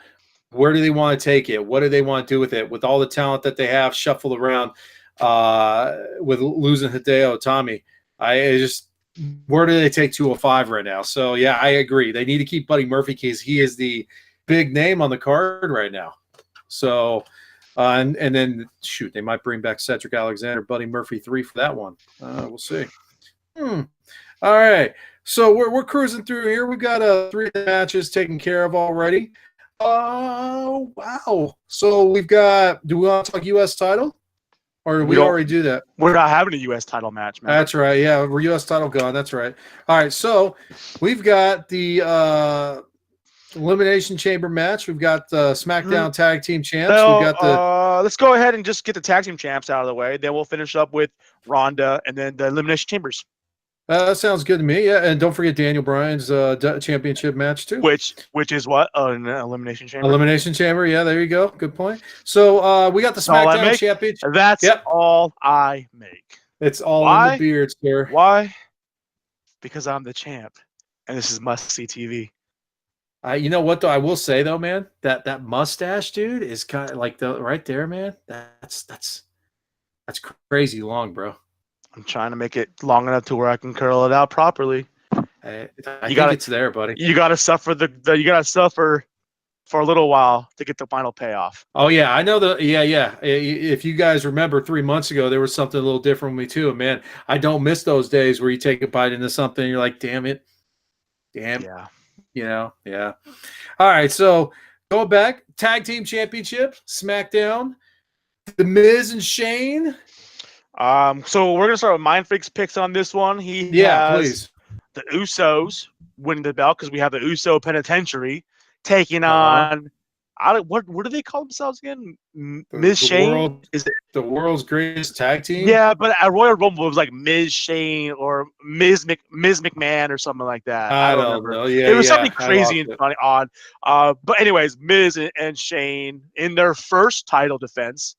Where do they want to take it? What do they want to do with it? With all the talent that they have shuffled around, with losing Hideo Itami. Where do they take 205 right now? So yeah, I agree. They need to keep Buddy Murphy because he is the big name on the card right now. So and then shoot, they might bring back Cedric Alexander, Buddy Murphy 3 for that one. We'll see. All right. So we're cruising through here. We've got 3 matches taken care of already. Oh wow. So we've got, do we want to talk US title? Or did we already do that?
We're not having a U.S. title match, man.
That's right. Yeah, we're U.S. title gone. That's right. All right, so we've got the Elimination Chamber match. We've got the SmackDown Tag Team Champs.
So,
we've got the.
Let's go ahead and just get the Tag Team Champs out of the way. Then we'll finish up with Ronda and then the Elimination Chambers.
That sounds good to me. Yeah, and don't forget Daniel Bryan's championship match too.
Which is what? An Elimination Chamber.
Elimination Chamber. Yeah, there you go. Good point. So we got the SmackDown championship.
That's all I make.
It's all in the beard, sir.
Why? Because I'm the champ, and this is must-see TV.
You know what though? I will say though, man, that mustache, dude, is kind of like the right there, man. That's crazy long, bro.
I'm trying to make it long enough to where I can curl it out properly.
I think it's there, buddy.
You gotta suffer you gotta suffer for a little while to get the final payoff.
Oh yeah, I know yeah. If you guys remember 3 months ago, there was something a little different with me too. And man, I don't miss those days where you take a bite into something and you're like, damn.
Yeah.
Yeah. All right, so go back. Tag Team Championship, SmackDown. The Miz and Shane.
So we're gonna start with Mindfreak's picks on this one. Please. The Usos winning the belt because we have the Uso Penitentiary taking on. What do they call themselves again? Miz Shane? Is it
the world's greatest tag team?
Yeah, but at Royal Rumble it was like Miz Shane or Miz McMahon or something like that. I don't know. Yeah, it was something crazy and funny, odd. But anyways, Miz and Shane in their first title defense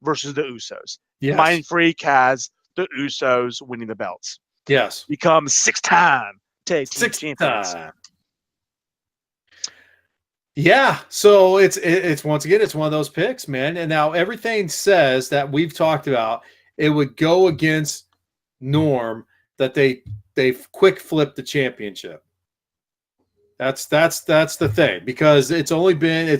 versus the Usos. Yes. Mindfreak has the Usos winning the belts.
Yes.
Becomes 6-time tag team champions.
Yeah. So it's once again, it's one of those picks, man. And now everything says that we've talked about, it would go against norm that they quick flip the championship. That's the thing, because it's been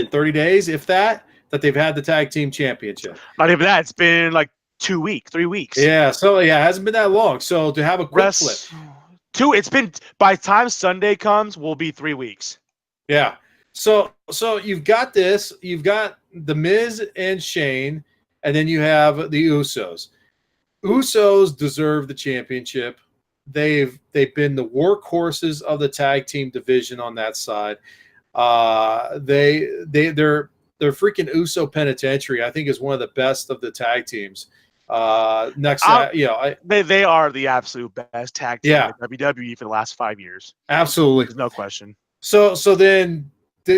30 days, if that they've had the tag team championship.
Not even that. It's been like 3 weeks.
Yeah. So yeah, it hasn't been that long. So to have a quick flip.
It's been, by the time Sunday comes, will be 3 weeks.
Yeah. So you've got this. You've got the Miz and Shane, and then you have the Usos. Usos deserve the championship. They've been the workhorses of the tag team division on that side. Their freaking Uso Penitentiary, I think, is one of the best of the tag teams. They are the absolute best tag team in WWE for the last 5 years. Absolutely,
there's no question.
So then,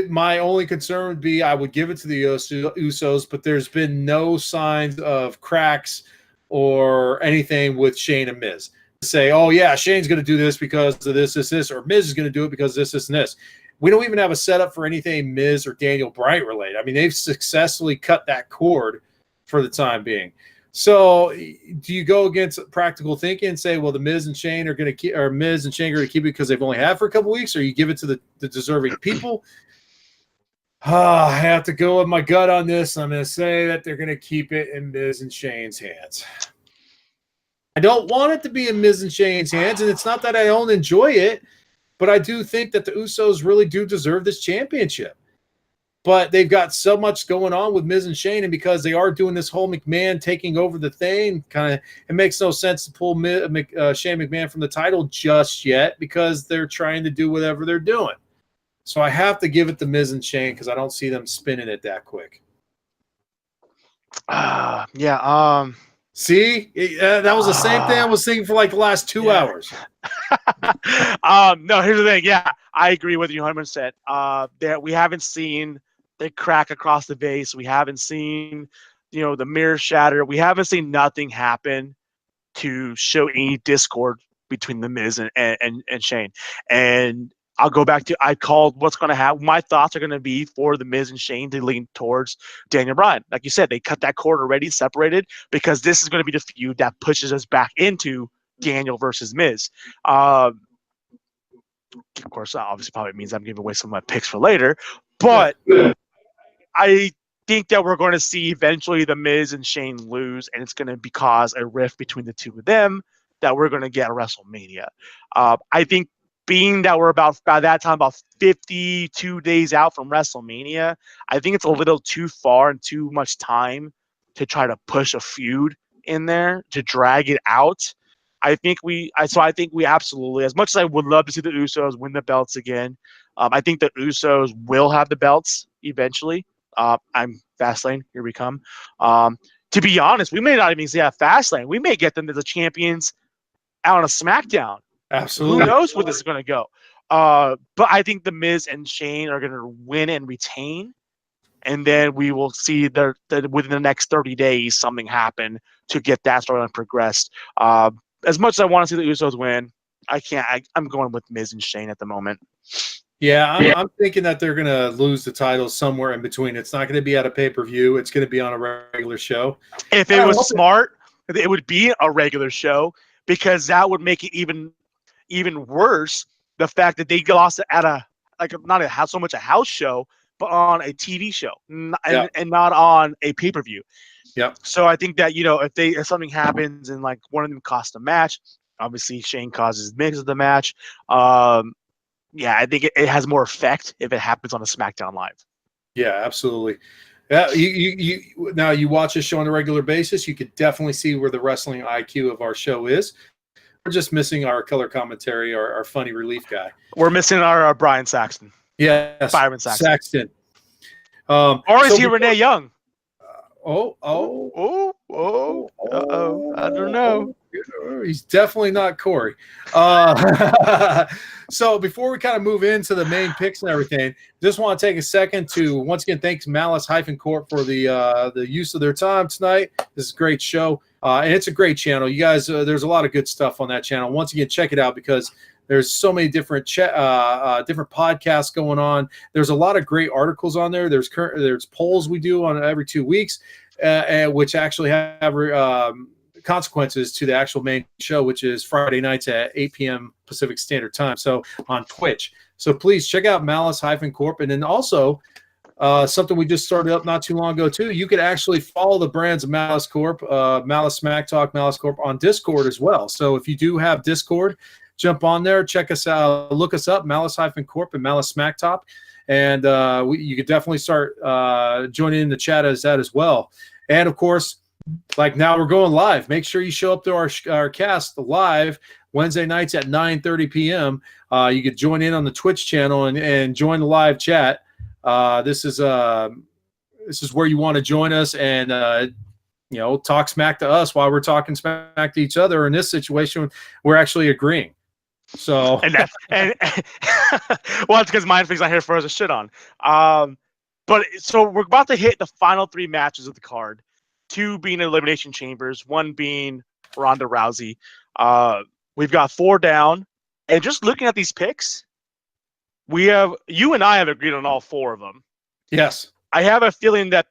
my only concern would be I would give it to the Usos, but there's been no signs of cracks or anything with Shane and Miz. Say, oh yeah, Shane's going to do this because of this, or Miz is going to do it because of this, and this. We don't even have a setup for anything Miz or Daniel Bryan related. I mean, they've successfully cut that cord for the time being. So, do you go against practical thinking and say, well, the Miz and Shane are going to keep, or Miz and Shane are going to keep it because they've only had for a couple weeks, or you give it to the deserving people? I have to go with my gut on this. I'm going to say that they're going to keep it in Miz and Shane's hands. I don't want it to be in Miz and Shane's hands, and it's not that I don't enjoy it. But I do think that the Usos really do deserve this championship. But they've got so much going on with Miz and Shane, and because they are doing this whole McMahon taking over the thing, it makes no sense to pull Shane McMahon from the title just yet, because they're trying to do whatever they're doing. So I have to give it to Miz and Shane because I don't see them spinning it that quick. See, that was the same thing I was thinking for like the last 2 hours.
No, here's the thing. Yeah, I agree with you 100%. That we haven't seen the crack across the base. We haven't seen, the mirror shatter. We haven't seen nothing happen to show any discord between the Miz and Shane. And I'll go back to I called what's going to happen. My thoughts are going to be for the Miz and Shane to lean towards Daniel Bryan. Like you said, they cut that cord already, separated, because this is going to be the feud that pushes us back into Daniel versus Miz. Of course, obviously probably means I'm giving away some of my picks for later, but I think that we're going to see eventually the Miz and Shane lose, and it's going to cause a rift between the two of them that we're going to get at WrestleMania. I think being that we're by that time about 52 days out from WrestleMania, I think it's a little too far and too much time to try to push a feud in there to drag it out. I think we absolutely, as much as I would love to see the Usos win the belts again, I think the Usos will have the belts eventually. I'm Fastlane. Here we come. To be honest, we may not even see that Fastlane. We may get them as the champions out on a SmackDown.
Absolutely.
Who knows where this is going to go? But I think the Miz and Shane are going to win and retain, and then we will see that within the next 30 days something happen to get that storyline progressed. As much as I want to see the Usos win, I can't. I'm going with Miz and Shane at the moment.
Yeah, I'm thinking that they're going to lose the titles somewhere in between. It's not going to be at a pay-per-view. It's going to be on a regular show.
If it was smart, it would be a regular show, because that would make it even worse, the fact that they lost it at not so much a house show, but on a TV show, and not on a pay-per-view.
Yep.
So I think that, if something happens and like one of them costs a match, obviously Shane causes Miz of the match. I think it has more effect if it happens on a SmackDown Live.
Yeah, absolutely. Yeah, you watch this show on a regular basis, you could definitely see where the wrestling IQ of our show is. We're just missing our color commentary, our funny relief guy.
We're missing our Brian Saxton.
Yes,
Byron Saxton.
Or
is he Renee Young?
I
don't know.
He's definitely not Corey. So before we kind of move into the main picks and everything, just want to take a second to once again thanks Malice Corp for the use of their time tonight. This is a great show, and it's a great channel. You guys, there's a lot of good stuff on that channel. Once again, check it out because there's so many different different podcasts going on. There's a lot of great articles on there. There's polls we do on every 2 weeks, which actually have consequences to the actual main show, which is Friday nights at 8 p.m. Pacific Standard Time. So on Twitch. So please check out Malice Corp. And then also something we just started up not too long ago too. You could actually follow the brands of Malice Corp, Malice Smack Talk, Malice Corp on Discord as well. So if you do have Discord, jump on there, check us out, look us up, Malice Corp and Malice Smack Talk. And you could definitely start joining in the chat as that as well. And of course, like now we're going live. Make sure you show up to our cast live Wednesday nights at 9:30 p.m. You could join in on the Twitch channel and join the live chat. This is where you want to join us and talk smack to us while we're talking smack to each other. In this situation, we're actually agreeing. So
well, it's because Mindfreak's not here for us to shit on. But so we're about to hit the final 3 matches of the card. 2 being Elimination Chambers, 1 being Ronda Rousey. We've got 4 down, and just looking at these picks, you and I have agreed on all 4 of them.
Yes,
I have a feeling that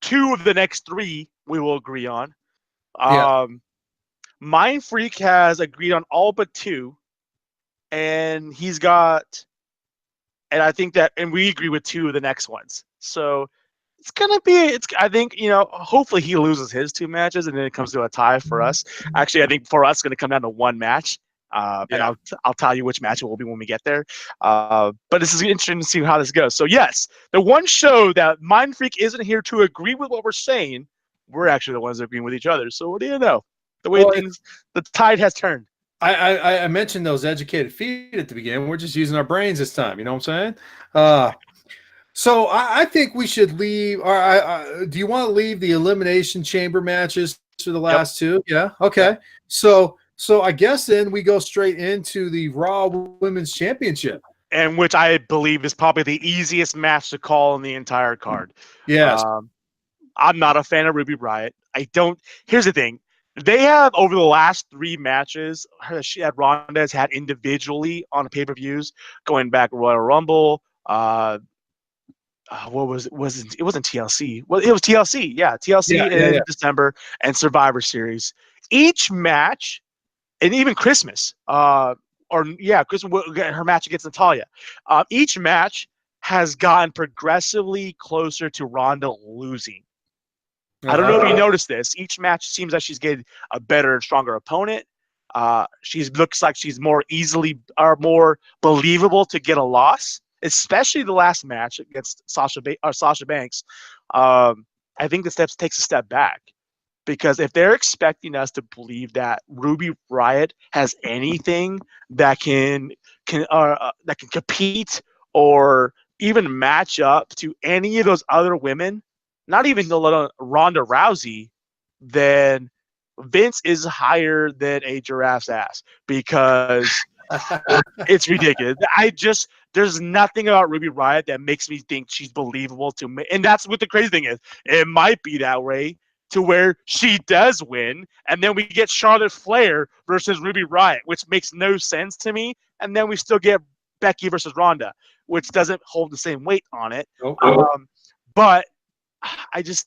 2 of the next 3 we will agree on. Mindfreak has agreed on all but 2, and I think and we agree with 2 of the next ones. So it's gonna be. I think hopefully he loses his 2 matches, and then it comes to a tie for us. Actually, I think for us, it's gonna come down to 1 match. And I'll tell you which match it will be when we get there. But this is interesting to see how this goes. So yes, the one show that Mindfreak isn't here to agree with what we're saying, we're actually the ones agreeing with each other. So what do you know? The tide has turned.
I mentioned those educated feet at the beginning. We're just using our brains this time. You know what I'm saying? So I think we should leave. Do you want to leave the Elimination Chamber matches for the last 2? Yeah. Okay. So I guess then we go straight into the Raw Women's Championship,
and which I believe is probably the easiest match to call in the entire card.
Yes.
I'm not a fan of Ruby Riott. Here's the thing. They have, over the last 3 matches that Ronda has had individually on pay-per-views, going back Royal Rumble, what was it? It wasn't TLC. Well, it was TLC. Yeah, TLC in December and Survivor Series. Each match, and even Christmas, Christmas, her match against Natalya. Each match has gotten progressively closer to Ronda losing. I don't know if you noticed this. Each match seems like she's getting a better and stronger opponent. She looks like she's more believable to get a loss, especially the last match against Sasha Banks. I think the takes a step back, because if they're expecting us to believe that Ruby Riott has anything that can compete or even match up to any of those other women, not even Ronda Rousey, then Vince is higher than a giraffe's ass, because it's ridiculous. There's nothing about Ruby Riott that makes me think she's believable to me. And that's what the crazy thing is. It might be that way to where she does win, and then we get Charlotte Flair versus Ruby Riott, which makes no sense to me. And then we still get Becky versus Ronda, which doesn't hold the same weight on it.
Okay.
But this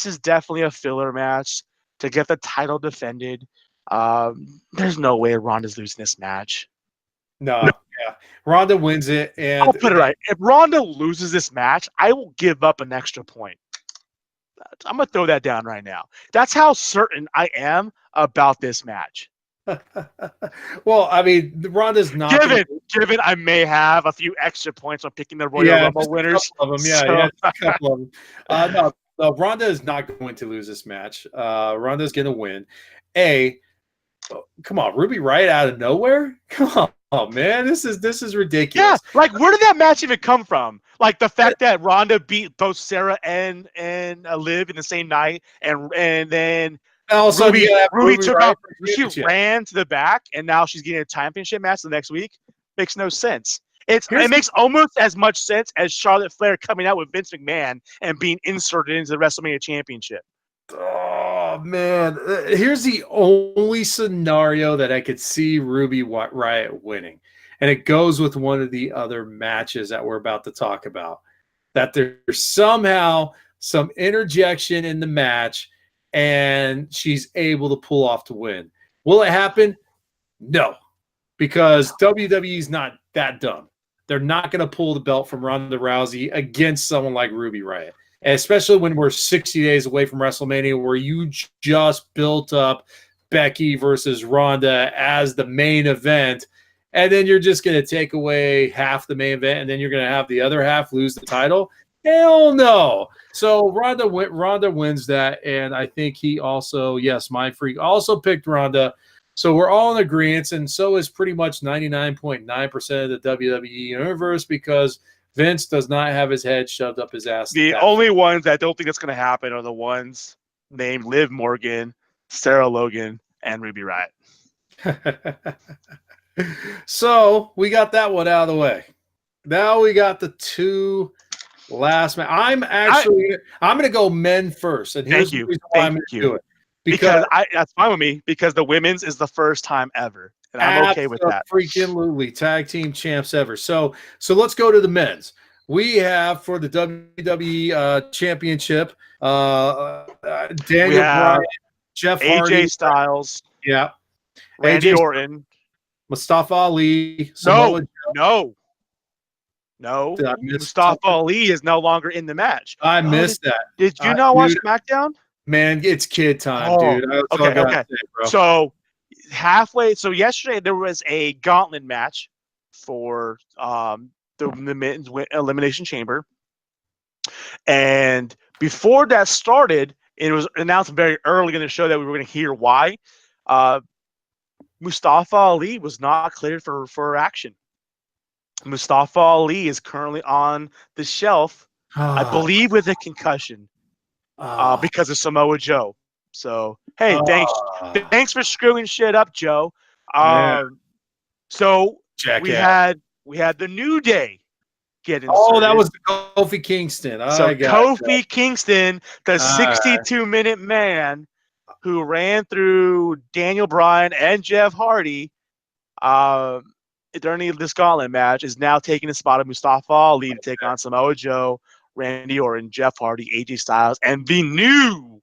is definitely a filler match to get the title defended. There's no way Ronda's losing this match.
No. Yeah. Ronda wins it, and
I'll put it right. If Ronda loses this match, I will give up an extra point. I'm gonna throw that down right now. That's how certain I am about this match.
Well, I mean, Ronda's not
given I may have a few extra points on picking the Royal Rumble winners.
A couple of them, a couple of them. No, Ronda is not going to lose this match. Ronda's going to win. Come on, Ruby Riott out of nowhere? Come on, man, this is ridiculous.
Yeah, like, where did that match even come from? Like, the fact that Ronda beat both Sarah and Liv in the same night, and then
Also,
Ruby took off. She ran to the back, and now she's getting a championship match the next week. Makes no sense. It makes almost as much sense as Charlotte Flair coming out with Vince McMahon and being inserted into the WrestleMania Championship.
Oh, man. Here's the only scenario that I could see Ruby Riott winning. And it goes with one of the other matches that we're about to talk about. That there's somehow some interjection in the match, and she's able to pull off to win. Will it happen? No, because WWE's not that dumb. They're not going to pull the belt from Ronda Rousey against someone like Ruby Riott, and especially when we're 60 days away from WrestleMania, where you just built up Becky versus Ronda as the main event, and then you're just going to take away half the main event, and then you're going to have the other half lose the title. Hell no. So Ronda wins that, and I think he also, Mindfreak also picked Ronda. So we're all in agreement, and so is pretty much 99.9% of the WWE universe, because Vince does not have his head shoved up his ass.
The only ones that don't think that's going to happen are the ones named Liv Morgan, Sarah Logan, and Ruby Riott.
So we got that one out of the way. Now we got the two last match. I'm going to go men first, and here's the reason why I'm going to do it. Because
that's fine with me, because the women's is the first time ever, and I'm okay with that.
Freaking tag team champs ever. So let's go to the men's. We have, for the WWE Championship, Daniel Bryan, Jeff Hardy,
AJ Styles, Randy Orton,
Mustafa Ali.
No. Mustafa Ali is no longer in the match.
I missed that.
Did you not watch SmackDown?
Man, it's kid time, dude.
Okay. So yesterday there was a gauntlet match for the men's Elimination Chamber, and before that started, it was announced very early in the show that we were going to hear why Mustafa Ali was not cleared for action. Mustafa Ali is currently on the shelf, I believe, with a concussion. Because of Samoa Joe. So, hey, thanks for screwing shit up, Joe. So
Jackass.
we had the New Day get inserted.
Oh, that was Kofi Kingston.
Kofi Kingston, the 62-minute man, who ran through Daniel Bryan and Jeff Hardy during this gauntlet match, is now taking the spot of Mustafa Ali to take on Samoa Joe, Randy Orton, Jeff Hardy, AJ Styles, and the new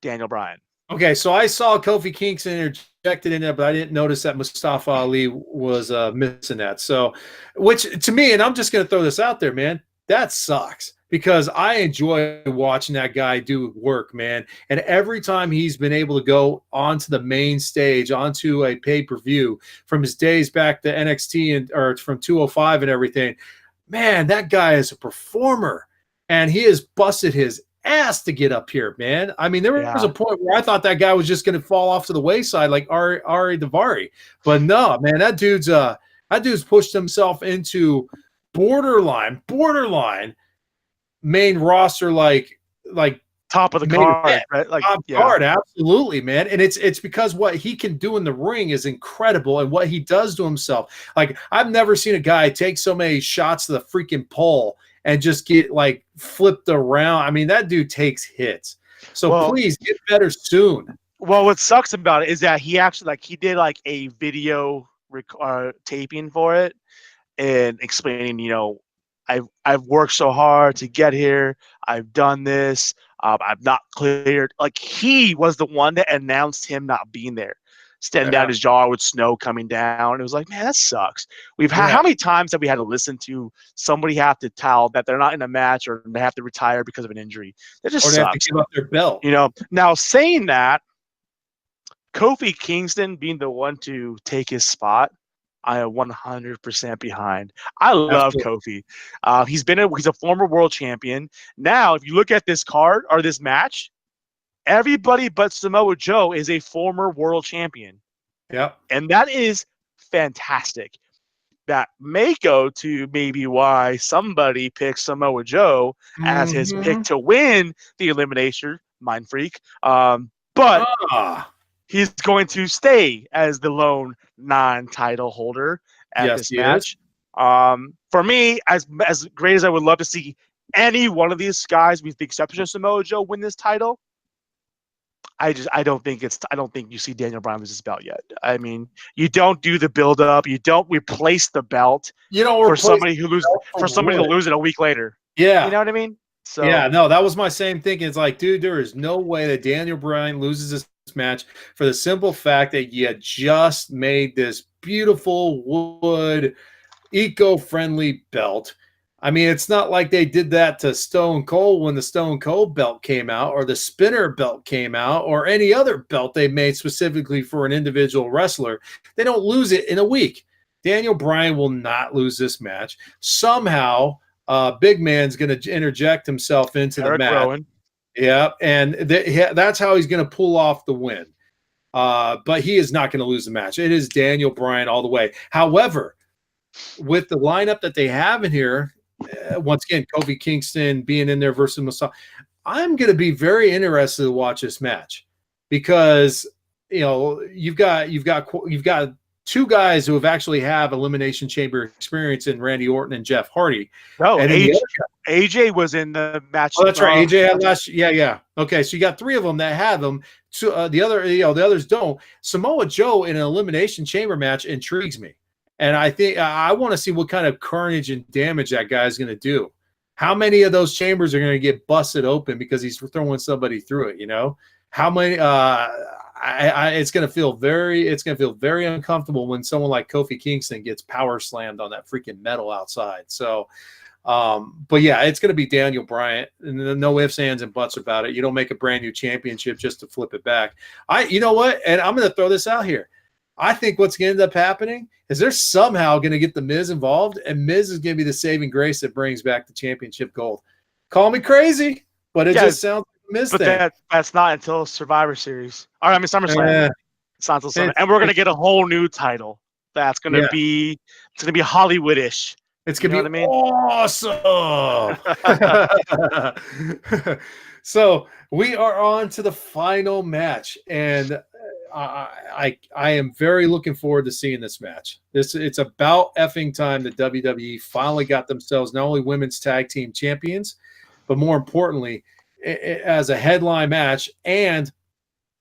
Daniel Bryan.
Okay, so I saw Kofi Kingston interjected in there, but I didn't notice that Mustafa Ali was missing that. So, which to me, and I'm just going to throw this out there, man, that sucks because I enjoy watching that guy do work, man. And every time he's been able to go onto the main stage, onto a pay-per-view from his days back to NXT or from 205 and everything, man, that guy is a performer, and he has busted his ass to get up here, man. I mean, there was a point where I thought that guy was just going to fall off to the wayside like Ari Daivari, but no, man, that dude's pushed himself into borderline main roster, like
top of the card, right? Like
top card, absolutely, man. And it's because what he can do in the ring is incredible, and what he does to himself. Like, I've never seen a guy take so many shots to the freaking pole and just get like flipped around. I mean, that dude takes hits. So please get better soon.
Well, what sucks about it is that he actually he did like a video taping for it and explaining, I've worked so hard to get here. I've done this. I'm not cleared. Like, he was the one that announced him not being there, standing down his jaw with snow coming down. It was like, man, that sucks. We've had how many times have we had to listen to somebody have to tell that they're not in a match or they have to retire because of an injury? That just sucks.
Or they have to give up their belt.
Now saying that, Kofi Kingston being the one to take his spot, I am 100% behind. I love Kofi. He's a former world champion. Now, if you look at this card or this match, everybody but Samoa Joe is a former world champion.
Yeah.
And that is fantastic. That may go to maybe why somebody picks Samoa Joe as his pick to win the elimination, Mindfreak. But he's going to stay as the lone non-title holder at this match. For me, as great as I would love to see any one of these guys, with the exception of Samoa Joe, win this title, I don't think you see Daniel Bryan lose his belt yet. I mean, you don't do the build up, you don't replace the belt, for somebody to lose it a week later.
Yeah.
You know what I mean? So
yeah, no, that was my same thinking. It's like, dude, there is no way that Daniel Bryan loses this match for the simple fact that you just made this beautiful wood eco-friendly belt. I mean, it's not like they did that to Stone Cold when the Stone Cold belt came out, or the Spinner belt came out, or any other belt they made specifically for an individual wrestler. They don't lose it in a week. Daniel Bryan will not lose this match. Somehow, Big Man's going to interject himself into the match. Rowan. Yeah, and that's how he's going to pull off the win. But he is not going to lose the match. It is Daniel Bryan all the way. However, with the lineup that they have in here, once again, Kofi Kingston being in there versus Mustafa, I'm going to be very interested to watch this match because you've got two guys who have actually have Elimination Chamber experience in Randy Orton and Jeff Hardy.
No, and AJ was in the match.
Oh, that's right. AJ had last. Yeah. Okay, so you got three of them that have them. So the others don't. Samoa Joe in an Elimination Chamber match intrigues me, and I think I want to see what kind of carnage and damage that guy is going to do. How many of those chambers are going to get busted open because he's throwing somebody through it? How many? It's going to feel very uncomfortable when someone like Kofi Kingston gets power slammed on that freaking metal outside. So, but yeah, it's going to be Daniel Bryan, and no ifs, ands, and buts about it. You don't make a brand new championship just to flip it back. You know what? And I'm going to throw this out here. I think what's going to end up happening is they're somehow going to get the Miz involved, and Miz is going to be the saving grace that brings back the championship gold. Call me crazy, but it just sounds Miz
but
thing.
That's not until Survivor Series. All right, I mean SummerSlam. It's not until Summer, and we're gonna get a whole new title. That's gonna be Hollywood-ish.
It's gonna be awesome. So we are on to the final match, and I am very looking forward to seeing this match. It's about effing time that WWE finally got themselves not only women's tag team champions, but more importantly, as a headline match, and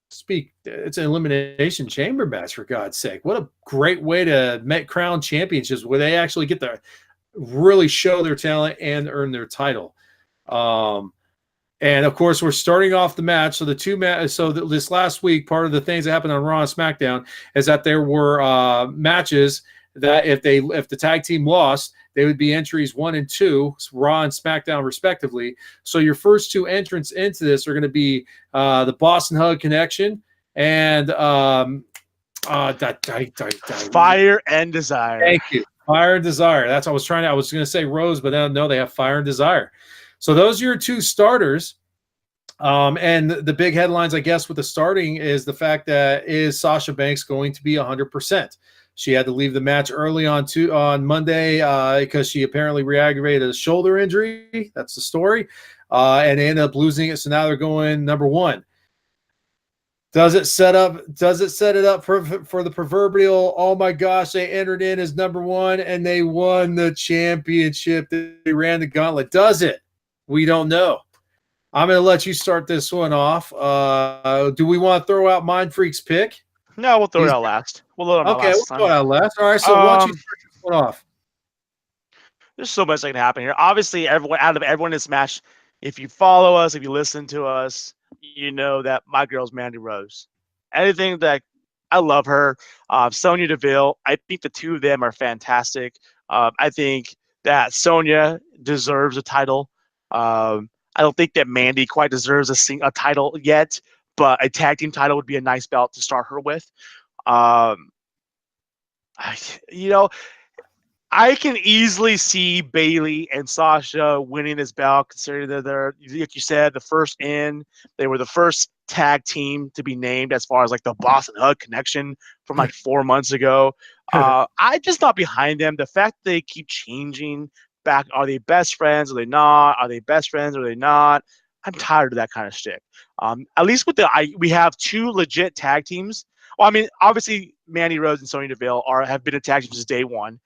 It's an elimination chamber match, for God's sake. What a great way to make crown championships where they actually get to really show their talent and earn their title. And of course, we're starting off the match. So this last week, part of the things that happened on Raw and SmackDown is that there were matches that if the tag team lost, they would be entries 1 and 2, Raw and SmackDown respectively. So your first two entrants into this are going to be the Boston Hug Connection and
Fire and Desire.
Thank you. Fire and Desire. That's what I was going to say Rose, but no, they have Fire and Desire. So those are your two starters. And the big headlines, I guess, with the starting is the fact that is Sasha Banks going to be 100%. She had to leave the match early on Monday because she apparently re-aggravated a shoulder injury. That's the story. And they ended up losing it. So now they're going number 1. Does it set it up for the proverbial, oh my gosh, they entered in as number 1 and they won the championship. They ran the gauntlet. Does it? We don't know. I'm going to let you start this one off. Do we want to throw out Mindfreak's pick?
No, we'll throw it out last. We'll throw it
out last. All right, so why don't you start this one off?
There's so much that can happen here. Obviously, everyone in this match, if you follow us, if you listen to us, you know that my girl's Mandy Rose. Anything that I love her. Sonya Deville, I think the two of them are fantastic. I think that Sonya deserves a title. I don't think that Mandy quite deserves a title yet, but a tag team title would be a nice belt to start her with. I can easily see Bayley and Sasha winning this belt, considering that they're, like you said, the first in. They were the first tag team to be named as far as like the Boston Hug Connection from like 4 months ago. I'm just not behind them. The fact that they keep changing back, are they best friends? Are they not? Are they best friends? Are they not? I'm tired of that kind of shtick. At least with we have two legit tag teams. Well, I mean, obviously, Mandy Rose and Sonya Deville have been a tag team since day one.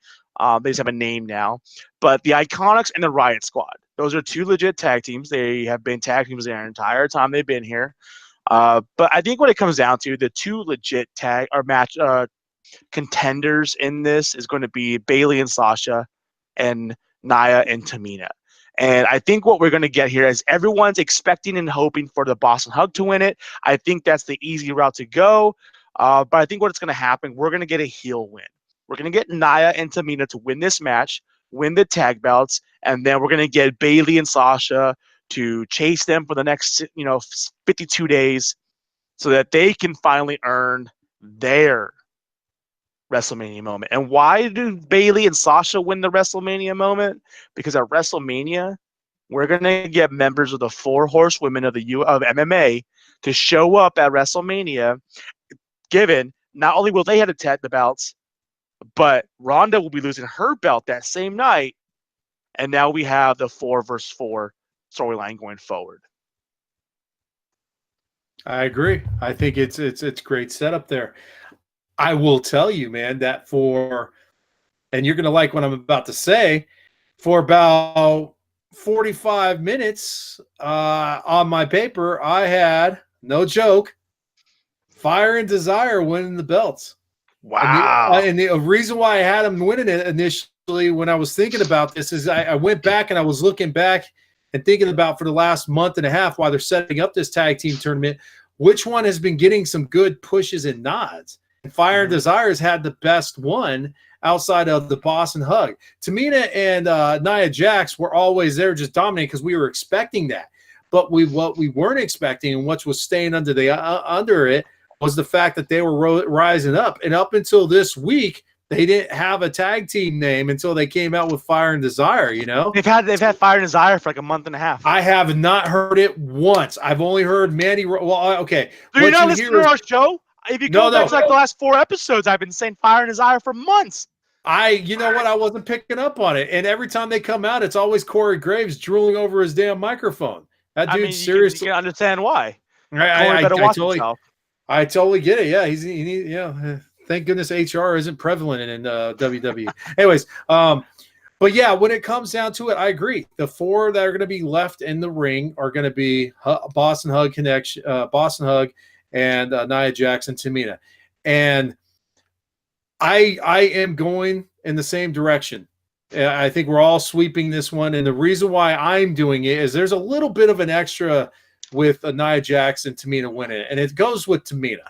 They just have a name now. But the Iconics and the Riot Squad, those are two legit tag teams. They have been tag teams their entire time they've been here. But I think when it comes down to the two legit match contenders in this is going to be Bayley and Sasha and Nia and Tamina. And I think what we're going to get here is everyone's expecting and hoping for the Boston Hug to win it. I think that's the easy route to go. But I think what's going to happen, we're going to get a heel win. We're going to get Nia and Tamina to win this match, win the tag belts, and then we're going to get Bayley and Sasha to chase them for the next 52 days so that they can finally earn their WrestleMania moment. And why do Bayley and Sasha win the WrestleMania moment? Because at WrestleMania, we're going to get members of the 4 horsewomen of MMA to show up at WrestleMania, given not only will they have the belts, but Ronda will be losing her belt that same night. And now we have the 4 versus 4 storyline going forward.
I agree. I think it's great setup there. I will tell you, man, that and you're going to like what I'm about to say, for about 45 minutes on my paper, I had, no joke, Fire and Desire winning the belts.
Wow.
And the reason why I had them winning it initially when I was thinking about this is I went back and I was looking back and thinking about for the last month and a half while they're setting up this tag team tournament, which one has been getting some good pushes and nods. And Fire and Desire has had the best one outside of the Boston Hug. Tamina and Nia Jax were always there just dominating because we were expecting that. But what we weren't expecting and what was staying under it was the fact that they were rising up. And up until this week, they didn't have a tag team name until they came out with Fire and Desire, They've
had Fire and Desire for like a month and a half.
I have not heard it once. I've only heard Mandy. Well, okay.
Do you not listen to our show? If you go back to like the last 4 episodes, I've been saying Fire and Desire for months.
You know what? I wasn't picking up on it. And every time they come out, it's always Corey Graves drooling over his damn microphone. That dude, seriously.
You can understand why.
I totally get it. Yeah, thank goodness HR isn't prevalent in WWE. Anyways, but yeah, when it comes down to it, I agree. The 4 that are going to be left in the ring are going to be Boston Hug Connection, Boston Hug, and Nia Jax and Tamina. And I am going in the same direction. I think we're all sweeping this one. And the reason why I'm doing it is there's a little bit of an extra with Nia Jax and Tamina winning it. And it goes with Tamina.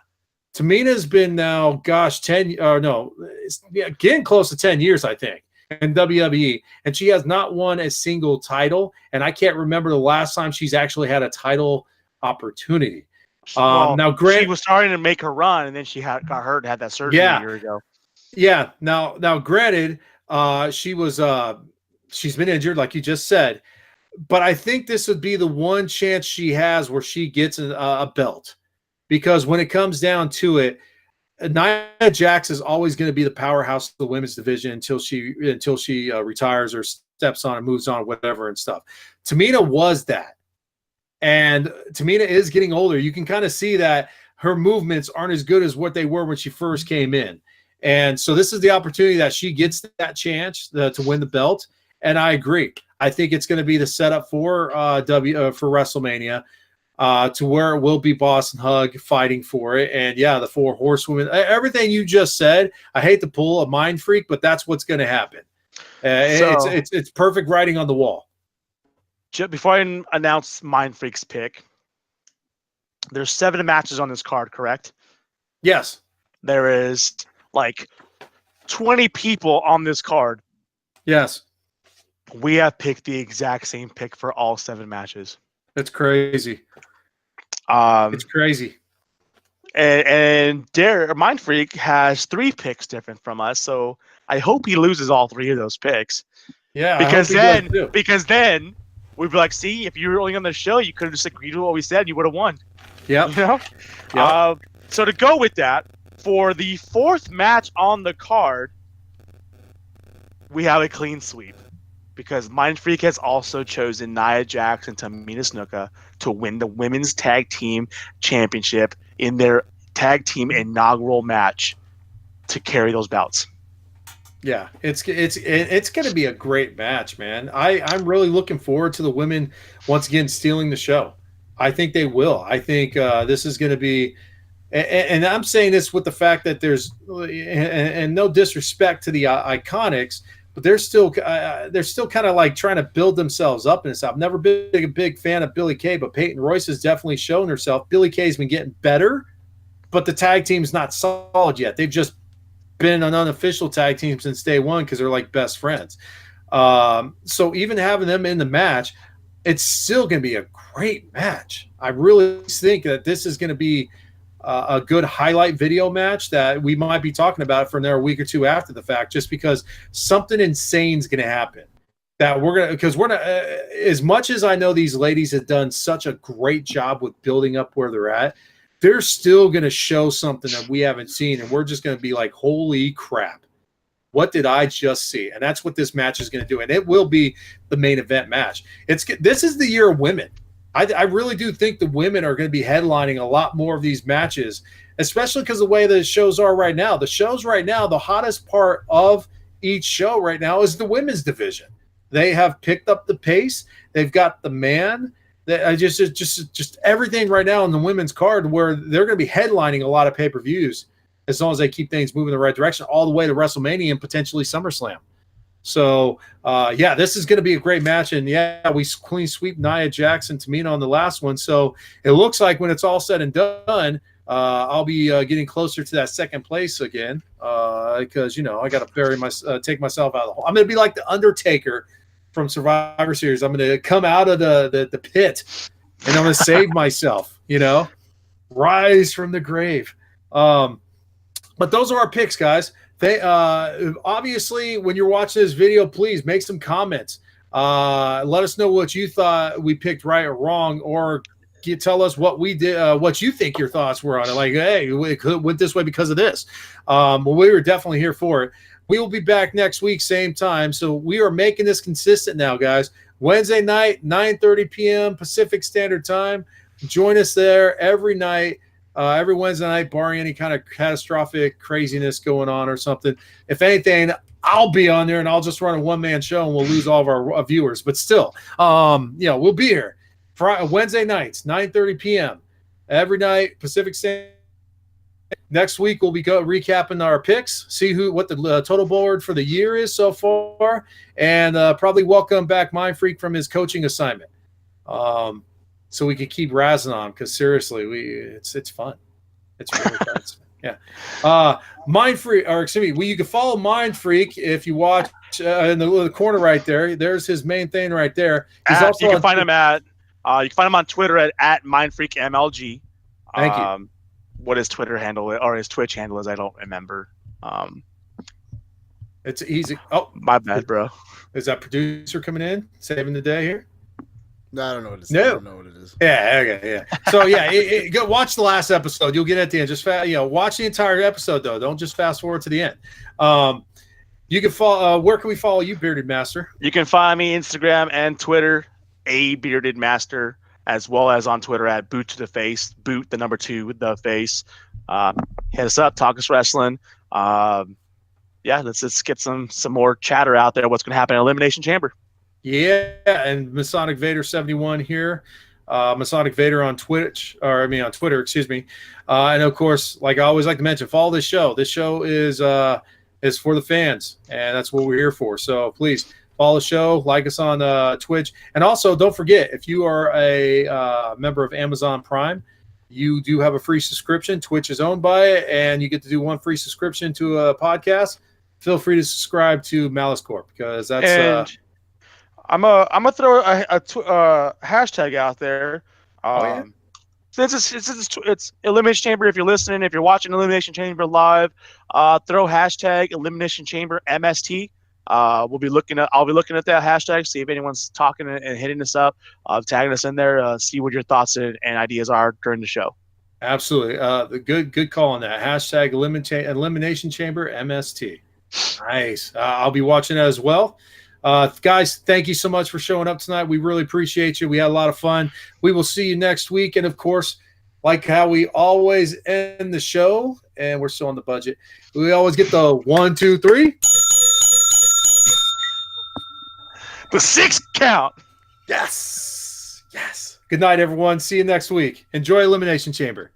Tamina's been now, gosh, getting close to 10 years, I think, in WWE. And she has not won a single title. And I can't remember the last time she's actually had a title opportunity. Now,
she was starting to make her run, and then she got hurt and had that surgery a year ago.
Yeah. Now, granted, she's been injured, like you just said, but I think this would be the one chance she has where she gets a belt, because when it comes down to it, Nia Jax is always going to be the powerhouse of the women's division until she retires or steps on and moves on, whatever and stuff. Tamina was that, and Tamina is getting older. You can kind of see that her movements aren't as good as what they were when she first came in. And so this is the opportunity that she gets that chance to win the belt. And I agree. I think it's going to be the setup for for WrestleMania, to where it will be Boss and Hug fighting for it. And yeah, the 4 horsewomen, everything you just said. I hate to pull a mind freak, but that's what's going to happen. It's perfect writing on the wall.
Before I announce Mind Freak's pick, there's 7 matches on this card, correct?
Yes.
There is like 20 people on this card.
Yes.
We have picked the exact same pick for all 7 matches.
That's crazy. It's crazy.
And Mind Freak has 3 picks different from us, so I hope he loses all 3 of those picks.
Yeah.
Because then we'd be like, see, if you were only on the show, you could have just agreed with what we said and you would have won.
Yeah.
You know? Yep. So to go with that, for the 4th match on the card, we have a clean sweep, because Mind Freak has also chosen Nia Jax and Tamina Snuka to win the Women's Tag Team Championship in their tag team inaugural match to carry those belts.
Yeah, it's going to be a great match, man. I'm really looking forward to the women once again stealing the show. I think they will. I think this is going to be. And I'm saying this with the fact that there's, and no disrespect to the Iconics, but they're still kind of like trying to build themselves up in this. I've never been a big fan of Billie Kay, but Peyton Royce has definitely shown herself. Billie Kay's been getting better, but the tag team's not solid yet. They've just been an unofficial tag team since day one because they're like best friends. So even having them in the match, it's still going to be a great match. I really think that this is going to be a good highlight video match that we might be talking about for another week or two after the fact, just because something insane is going to happen. That because we're not, as much as I know these ladies have done such a great job with building up where they're at, they're still going to show something that we haven't seen, and we're just going to be like, holy crap, what did I just see? And that's what this match is going to do, and it will be the main event match. This is the year of women. I really do think the women are going to be headlining a lot more of these matches, especially because the way the shows are right now. The shows right now, the hottest part of each show right now is the women's division. They have picked up the pace. They've got the man. Just everything right now on the women's card, where they're going to be headlining a lot of pay-per-views as long as they keep things moving in the right direction all the way to WrestleMania and potentially SummerSlam. So, yeah, this is going to be a great match. And, yeah, we clean sweep Nia Jax and Tamina on the last one. So it looks like when it's all said and done, I'll be getting closer to that second place again because, I got to take myself out of the hole. I'm going to be like the Undertaker from Survivor Series. I'm going to come out of the pit, and I'm going to save myself, rise from the grave. But those are our picks, guys. They obviously, when you're watching this video, please make some comments. Let us know what you thought we picked right or wrong, or tell us what we did, what you think your thoughts were on it. Like, hey, it went this way because of this. Well, we were definitely here for it. We will be back next week, same time. So we are making this consistent now, guys. Wednesday night, 9:30 p.m. Pacific Standard Time. Join us there every night. Every Wednesday night, barring any kind of catastrophic craziness going on or something. If anything, I'll be on there and I'll just run a one-man show and we'll lose all of our viewers. But still, we'll be here Wednesday nights, 9:30 p.m. every night, Pacific Standard. Next week we'll be recapping our picks, see what the total board for the year is so far, and probably welcome back Mindfreak from his coaching assignment, so we can keep razzing on him, because seriously, it's fun. It's really fun. Yeah. Mindfreak, or excuse me, you can follow Mindfreak if you watch in the corner right there. There's his main thing right there. He's also
you can find him on Twitter at MindfreakMLG.
Thank you.
What his Twitter handle or his Twitch handle is, I don't remember.
It's easy. Oh,
my bad, bro.
Is that producer coming in, saving the day here?
No, I don't know what it is.
No.
I don't know what it is.
Yeah, okay, yeah. So yeah, go watch the last episode. You'll get it at the end. Just watch the entire episode though. Don't just fast forward to the end. You can follow. Where can we follow you, Bearded Master? You can find me Instagram and Twitter, Bearded Master, as well as on Twitter at Boot to the Face. Boot the number 2 the face. Hit us up. Talk us wrestling. Let's get some more chatter out there. What's going to happen in Elimination Chamber? Yeah, and Masonic Vader 71 here. Masonic Vader on Twitch, on Twitter, excuse me. And of course, like I always like to mention, follow this show. This show is for the fans, and that's what we're here for. So please follow the show, like us on Twitch, and also don't forget, if you are a member of Amazon Prime, you do have a free subscription. Twitch is owned by it, and you get to do one free subscription to a podcast. Feel free to subscribe to Malice Corp, because that's. I'm gonna throw a hashtag out there. Since it's Elimination Chamber, if you're listening, if you're watching Elimination Chamber live, throw hashtag Elimination Chamber MST. I'll be looking at that hashtag, see if anyone's talking and hitting us up, tagging us in there, see what your thoughts and ideas are during the show. Absolutely, the good call on that hashtag Elimination Chamber MST. Nice. I'll be watching that as well. Guys, thank you so much for showing up tonight. We really appreciate you. We had a lot of fun. We will see you next week. And of course, like how we always end the show, and we're still on the budget, we always get the 1, 2, 3. The 6 count. Yes. Yes. Good night, everyone. See you next week. Enjoy Elimination Chamber.